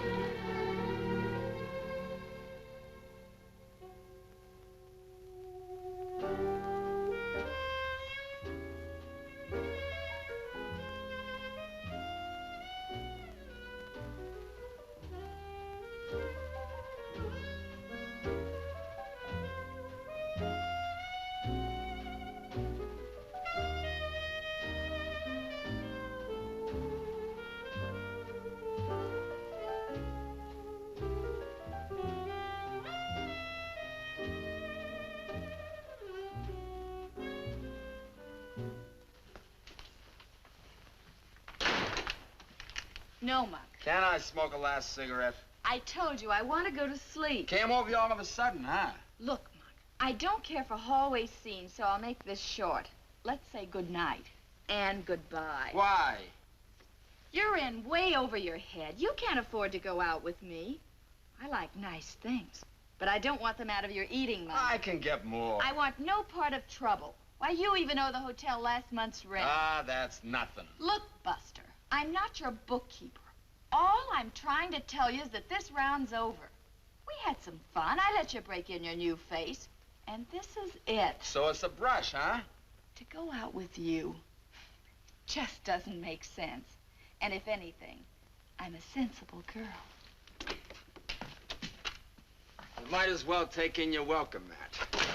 No, Monk. Can I smoke a last cigarette? I told you I want to go to sleep. Came over you all of a sudden, huh? Look, Monk, I don't care for hallway scenes, so I'll make this short. Let's say good night and goodbye. Why? You're in way over your head. You can't afford to go out with me. I like nice things, but I don't want them out of your eating money. I can get more. I want no part of trouble. Why, you even owe the hotel last month's rent. Ah, that's nothing. Look, Buster, I'm not your bookkeeper. All I'm trying to tell you is that this round's over. We had some fun. I let you break in your new face. And this is it. So it's a brush, huh? To go out with you just doesn't make sense. And if anything, I'm a sensible girl. You might as well take in your welcome mat.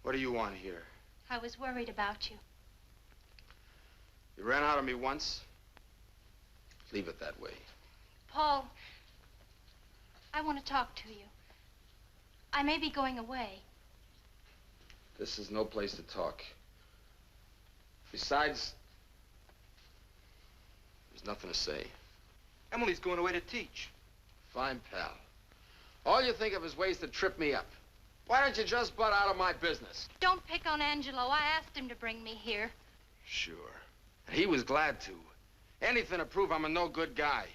What do you want here? I was worried about you. You ran out of me once. Leave it that way. Paul, I want to talk to you. I may be going away. This is no place to talk. Besides, there's nothing to say. Emily's going away to teach. Fine, pal. All you think of is ways to trip me up. Why don't you just butt out of my business? Don't pick on Angelo. I asked him to bring me here. Sure. And he was glad to. Anything to prove I'm a no-good guy.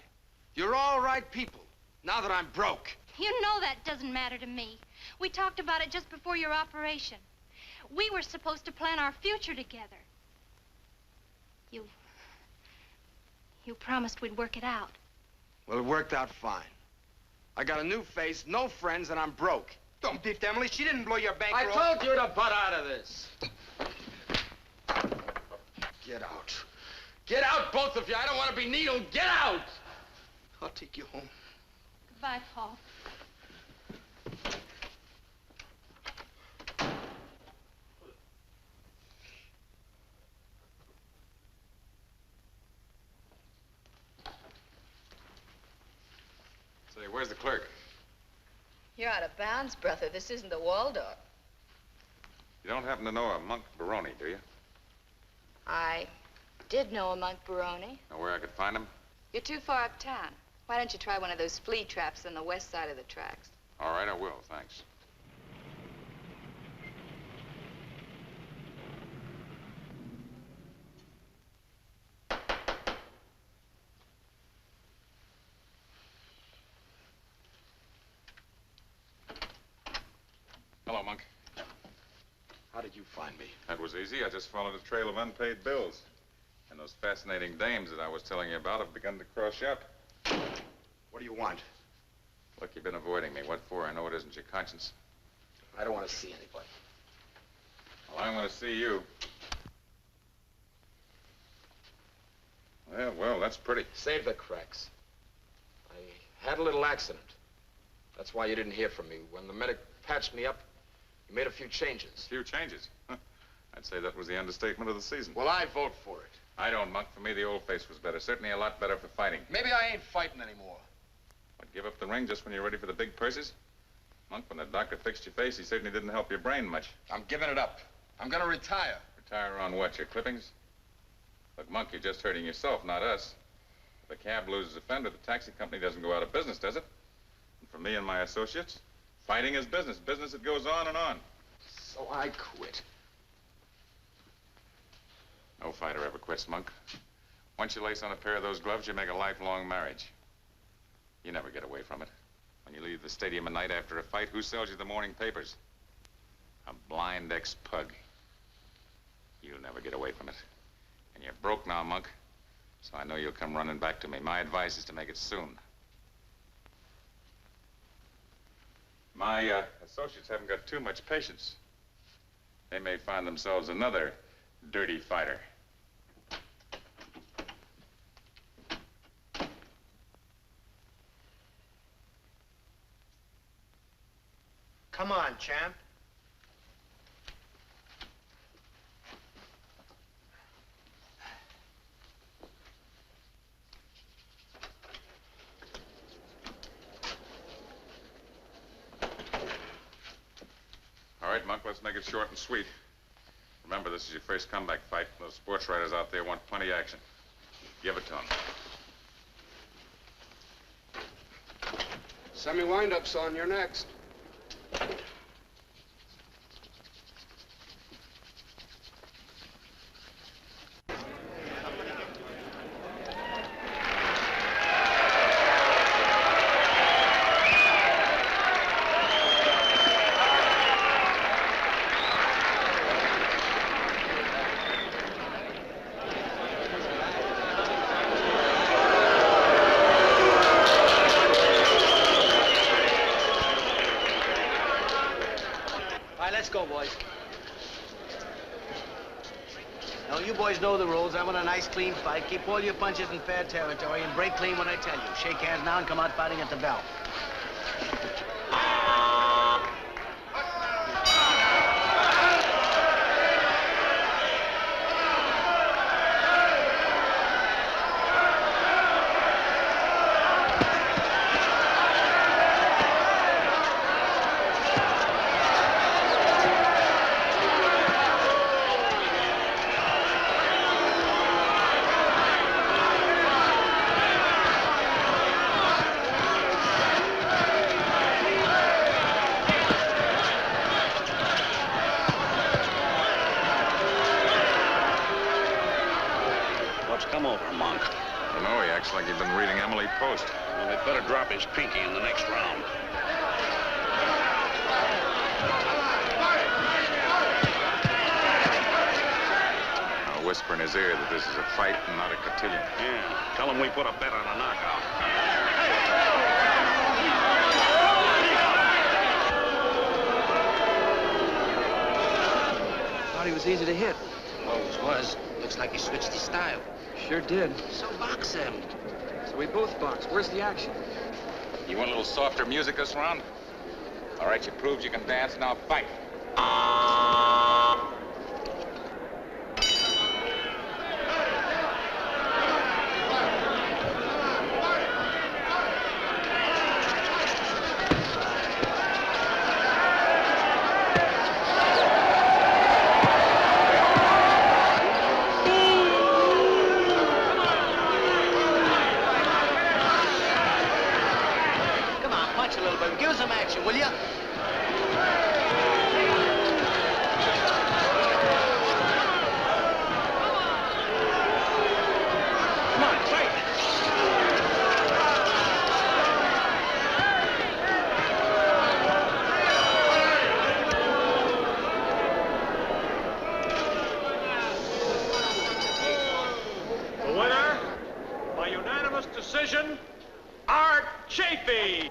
You're all right people, now that I'm broke. You know that doesn't matter to me. We talked about it just before your operation. We were supposed to plan our future together. You promised we'd work it out. Well, it worked out fine. I got a new face, no friends, and I'm broke. Don't beef, Emily. She didn't blow your bankroll. I told you to butt out of this. Get out. Get out, both of you. I don't want to be needled. Get out! I'll take you home. Goodbye, Paul. Say, where's the clerk? You're out of bounds, brother. This isn't the Waldorf. You don't happen to know a Monk Baroni, do you? I did know a Monk Baroni. Know where I could find him? You're too far uptown. Why don't you try one of those flea traps on the west side of the tracks? All right, I will, thanks. Hello, Monk. How did you find me? That was easy. I just followed a trail of unpaid bills. And those fascinating dames that I was telling you about have begun to cross you up. What do you want? Look, you've been avoiding me. What for? I know it isn't your conscience. I don't want to see anybody. Well, I want to see you. Well, that's pretty. Save the cracks. I had a little accident. That's why you didn't hear from me. When the medic patched me up, he made a few changes. A few changes? I'd say that was the understatement of the season. Well, I vote for it. I don't, Monk. For me, the old face was better. Certainly a lot better for fighting. Maybe I ain't fighting anymore. What, give up the ring just when you're ready for the big purses? Monk, when the doctor fixed your face, he certainly didn't help your brain much. I'm giving it up. I'm gonna retire. Retire on what, your clippings? Look, Monk, you're just hurting yourself, not us. If a cab loses a fender, the taxi company doesn't go out of business, does it? And for me and my associates, fighting is business. Business that goes on and on. So I quit. No fighter ever quits, Monk. Once you lace on a pair of those gloves, you make a lifelong marriage. You never get away from it. When you leave the stadium at night after a fight, who sells you the morning papers? A blind ex-pug. You'll never get away from it. And you're broke now, Monk, so I know you'll come running back to me. My advice is to make it soon. My associates haven't got too much patience. They may find themselves another dirty fighter. Come on, champ. All right, Monk, let's make it short and sweet. Remember, this is your first comeback fight. Those sports writers out there want plenty of action. Give it to them. Semi-wind-up, son. You're next. Know the rules. I want a nice, clean fight. Keep all your punches in fair territory and break clean when I tell you. Shake hands now and come out fighting at the bell. like you've been reading Emily Post. Well, they'd better drop his pinky in the next round. I'll whisper in his ear that this is a fight and not a cotillion. Yeah, tell him we put a bet on a knockout. Thought he was easy to hit. Always was. Looks like he switched his style. Sure did. So box him. So we both box. Where's the action? You want a little softer music this round? All right, you proved you can dance, now fight. Come on, punch a little bit. Give us some action, will you? Come on, fight. The winner, by unanimous decision, Art Chafee.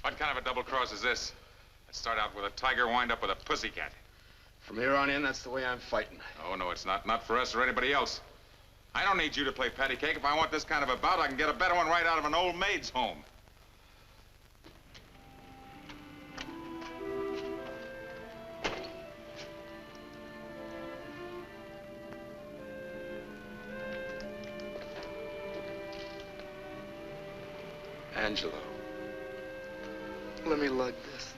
What kind of a double cross is this? Let's start out with a tiger, wind up with a pussycat. From here on in, that's the way I'm fighting. Oh, no, it's not. Not for us or anybody else. I don't need you to play patty cake. If I want this kind of a bout, I can get a better one right out of an old maid's home. Angelo. Let me lug this.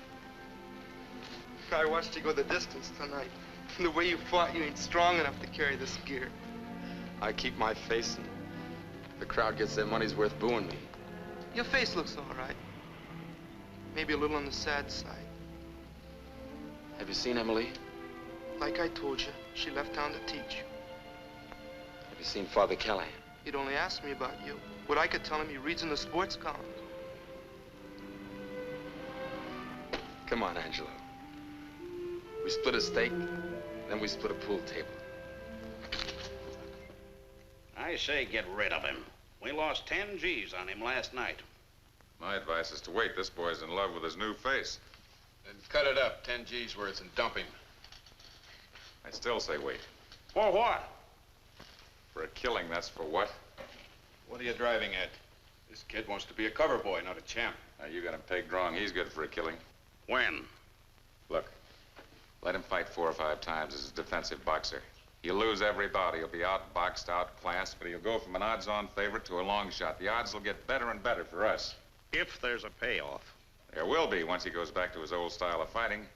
I watched you go the distance tonight. The way you fought, you ain't strong enough to carry this gear. I keep my face and the crowd gets their money's worth booing me. Your face looks all right. Maybe a little on the sad side. Have you seen Emily? Like I told you, she left town to teach. Have you seen Father Callahan? He'd only asked me about you. What I could tell him, he reads in the sports columns. Come on, Angelo. We split a steak, then we split a pool table. I say get rid of him. We lost 10 G's on him last night. My advice is to wait. This boy's in love with his new face. Then cut it up, 10 G's worth, and dump him. I still say wait. For what? For a killing, that's for what? What are you driving at? This kid wants to be a cover boy, not a champ. Now, you got him pegged wrong. He's good for a killing. When? Look, let him fight 4 or 5 times as a defensive boxer. He'll lose every bout. He'll be outboxed, outclassed, but he'll go from an odds-on favorite to a long shot. The odds will get better and better for us. If there's a payoff. There will be once he goes back to his old style of fighting.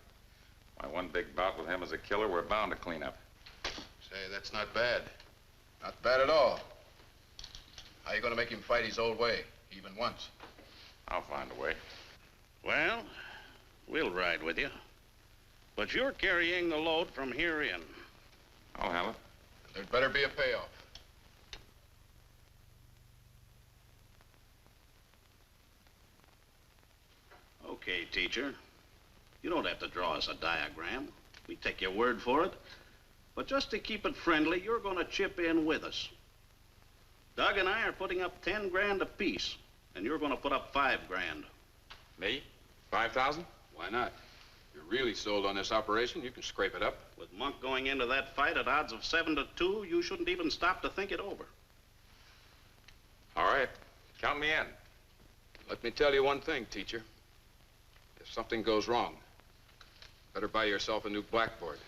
Why, one big bout with him as a killer, we're bound to clean up. Say, that's not bad. Not bad at all. How you gonna make him fight his old way, even once? I'll find a way. Well, we'll ride with you. But you're carrying the load from here in. I'll handle it. There'd better be a payoff. Okay, teacher. You don't have to draw us a diagram. We take your word for it. But just to keep it friendly, you're going to chip in with us. Doug and I are putting up 10 grand apiece, and you're going to put up 5 grand. Me? 5,000? Why not? If you're really sold on this operation, you can scrape it up. With Monk going into that fight at odds of 7 to 2, you shouldn't even stop to think it over. All right. Count me in. Let me tell you one thing, teacher. If something goes wrong, better buy yourself a new blackboard.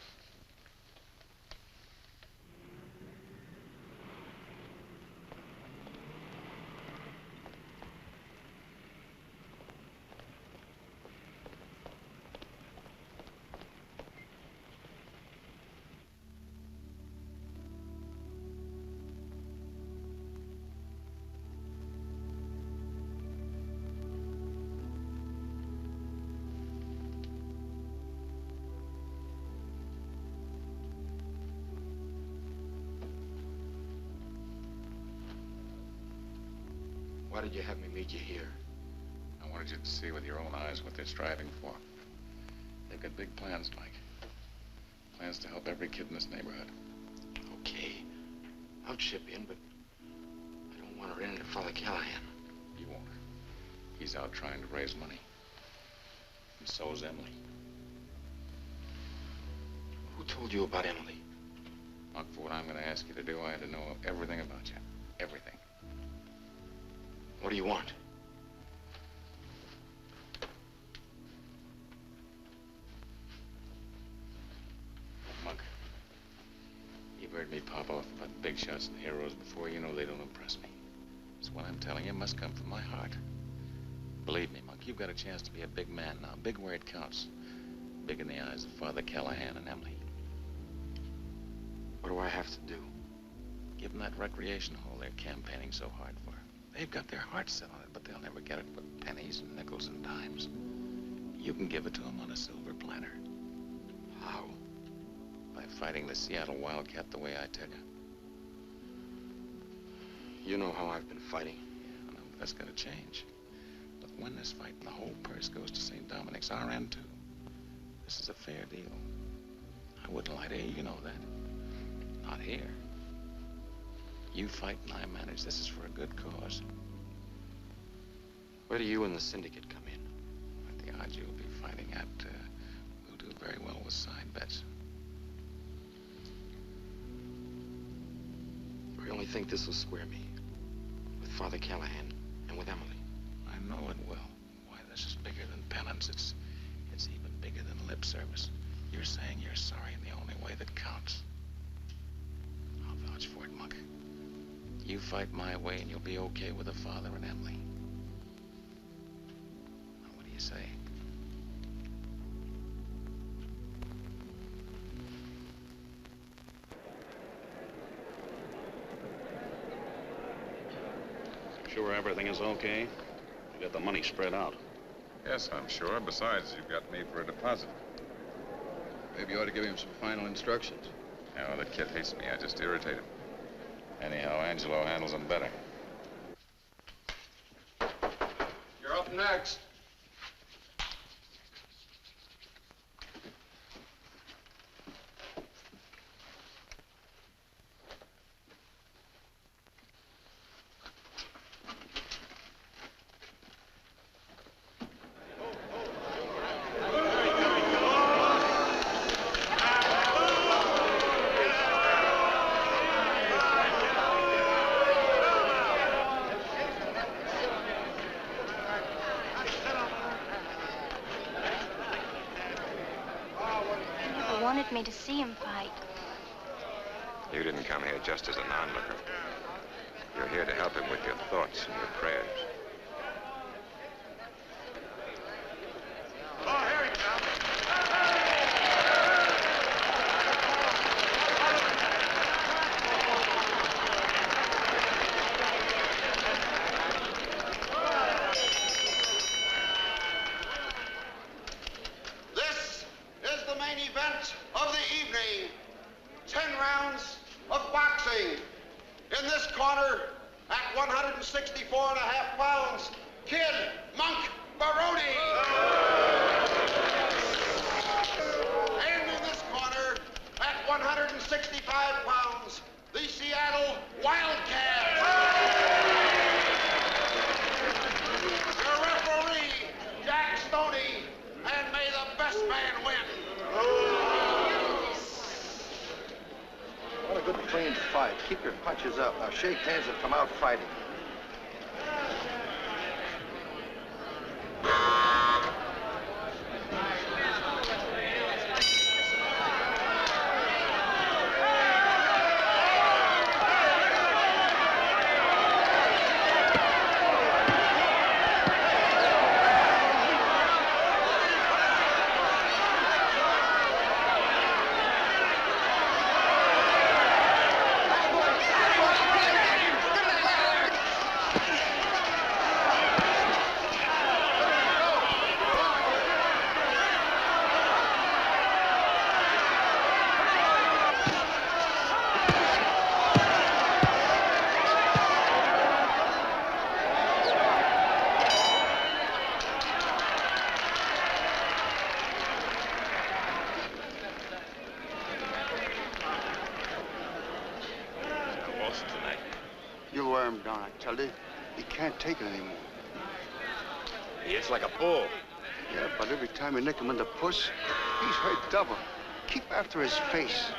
Why did you have me meet you here? I wanted you to see with your own eyes what they're striving for. They've got big plans, Mike. Plans to help every kid in this neighborhood. Okay. I'll chip in, but I don't want to run into Father Callahan. You won't. He's out trying to raise money. And so's Emily. Who told you about Emily? Monk, for what I'm going to ask you to do, I had to know everything about you. Everything. What do you want? Monk, you've heard me pop off about big shots and heroes before. You know they don't impress me. So what I'm telling you must come from my heart. Believe me, Monk, you've got a chance to be a big man now. Big where it counts. Big in the eyes of Father Callahan and Emily. What do I have to do? Give them that recreation hole they're campaigning so hard for. They've got their hearts set on it, but they'll never get it for pennies and nickels and dimes. You can give it to them on a silver platter. How? By fighting the Seattle Wildcat the way I tell you. You know how I've been fighting. Yeah, I know, but that's gonna change. Look, win this fight and the whole purse goes to St. Dominic's, our end too. This is a fair deal. I wouldn't lie to you, you know that. Not here. You fight and I manage. This is for a good cause. Where do you and the syndicate come in? At the odds you'll be fighting at, we'll do very well with side bets. I only think this will square me. With Father Callahan and with Emily. I know it will. Why, this is bigger than penance. It's even bigger than lip service. You're saying you're sorry in the only way that counts. I'll vouch for it, Monk. You fight my way and you'll be okay with the father and Emily. Now, what do you say? Sure everything is okay? You got the money spread out. Yes, I'm sure. Besides, you've got me for a deposit. Maybe you ought to give him some final instructions. No, that kid hates me. I just irritate him. Anyhow, Angelo handles him better. You're up next. Me to see him fight. You didn't come here just as an onlooker. You're here to help him with your thoughts and your prayers. Oh, here he comes. This is the main event of the evening. 10 rounds of boxing. In this corner, at 164.5 pounds, Kid Monk Baroni. And in this corner, at 165 pounds, the Seattle Wildcat. Your referee, Jack Stoney, and may the best man win. What a good clean fight. Keep your punches up. Now shake hands and come out fighting. wear him down, I tell you. He can't take it anymore. It's like a bull. Yeah, but every time you nick him in the puss, he's hurt double. Keep after his face.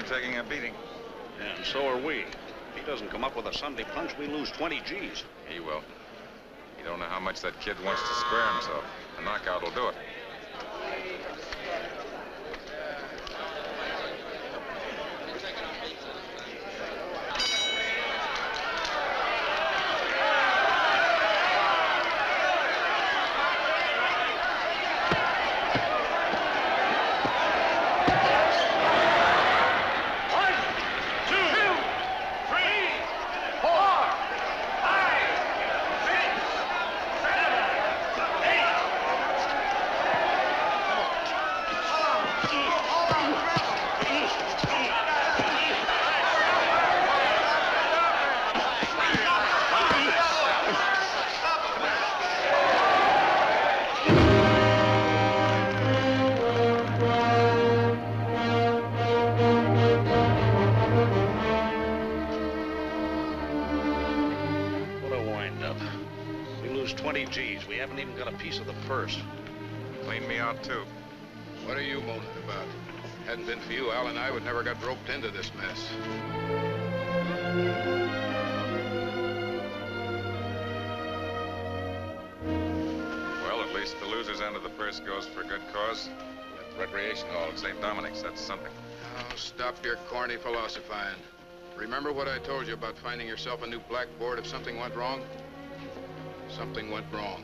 Taking a beating. Yeah, and so are we. If he doesn't come up with a Sunday punch, we lose 20 G's. He will. You don't know how much that kid wants to square himself. A knockout will do it. Purse. Clean me out, too. What are you moaning about? Hadn't been for you, Al and I would never got roped into this mess. Well, at least the loser's end of the purse goes for a good cause. At the recreation hall at St. Dominic's, that's something. Oh, stop your corny philosophizing. Remember what I told you about finding yourself a new blackboard if something went wrong? Something went wrong.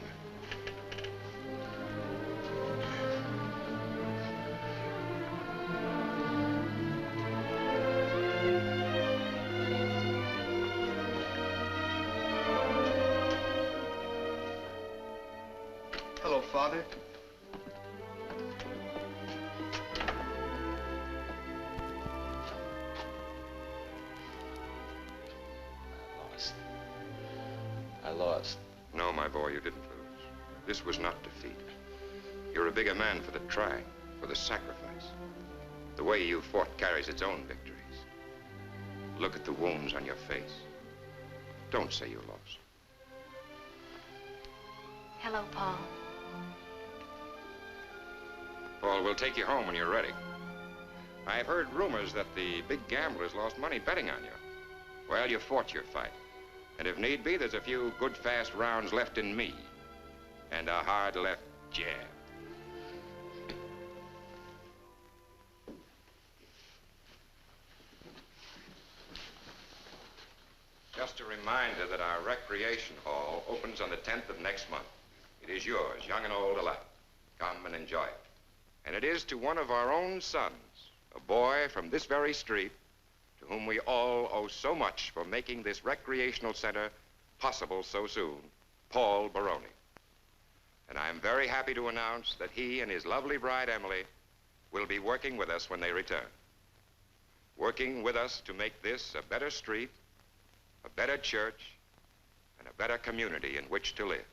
Hello, Father. I lost. No, my boy, you didn't lose. This was not defeat. You're a bigger man for the trying, for the sacrifice. The way you fought carries its own victories. Look at the wounds on your face. Don't say you lost. Hello, Paul. Paul, we'll take you home when you're ready. I've heard rumors that the big gamblers lost money betting on you. Well, you fought your fight. And if need be, there's a few good, fast rounds left in me. And a hard left jab. Just a reminder that our recreation hall opens on the 10th of next month. It is yours, young and old alike. Come and enjoy it. And it is to one of our own sons, a boy from this very street, to whom we all owe so much for making this recreational center possible so soon, Paul Baroni. And I am very happy to announce that he and his lovely bride, Emily, will be working with us when they return. Working with us to make this a better street, a better church, and a better community in which to live.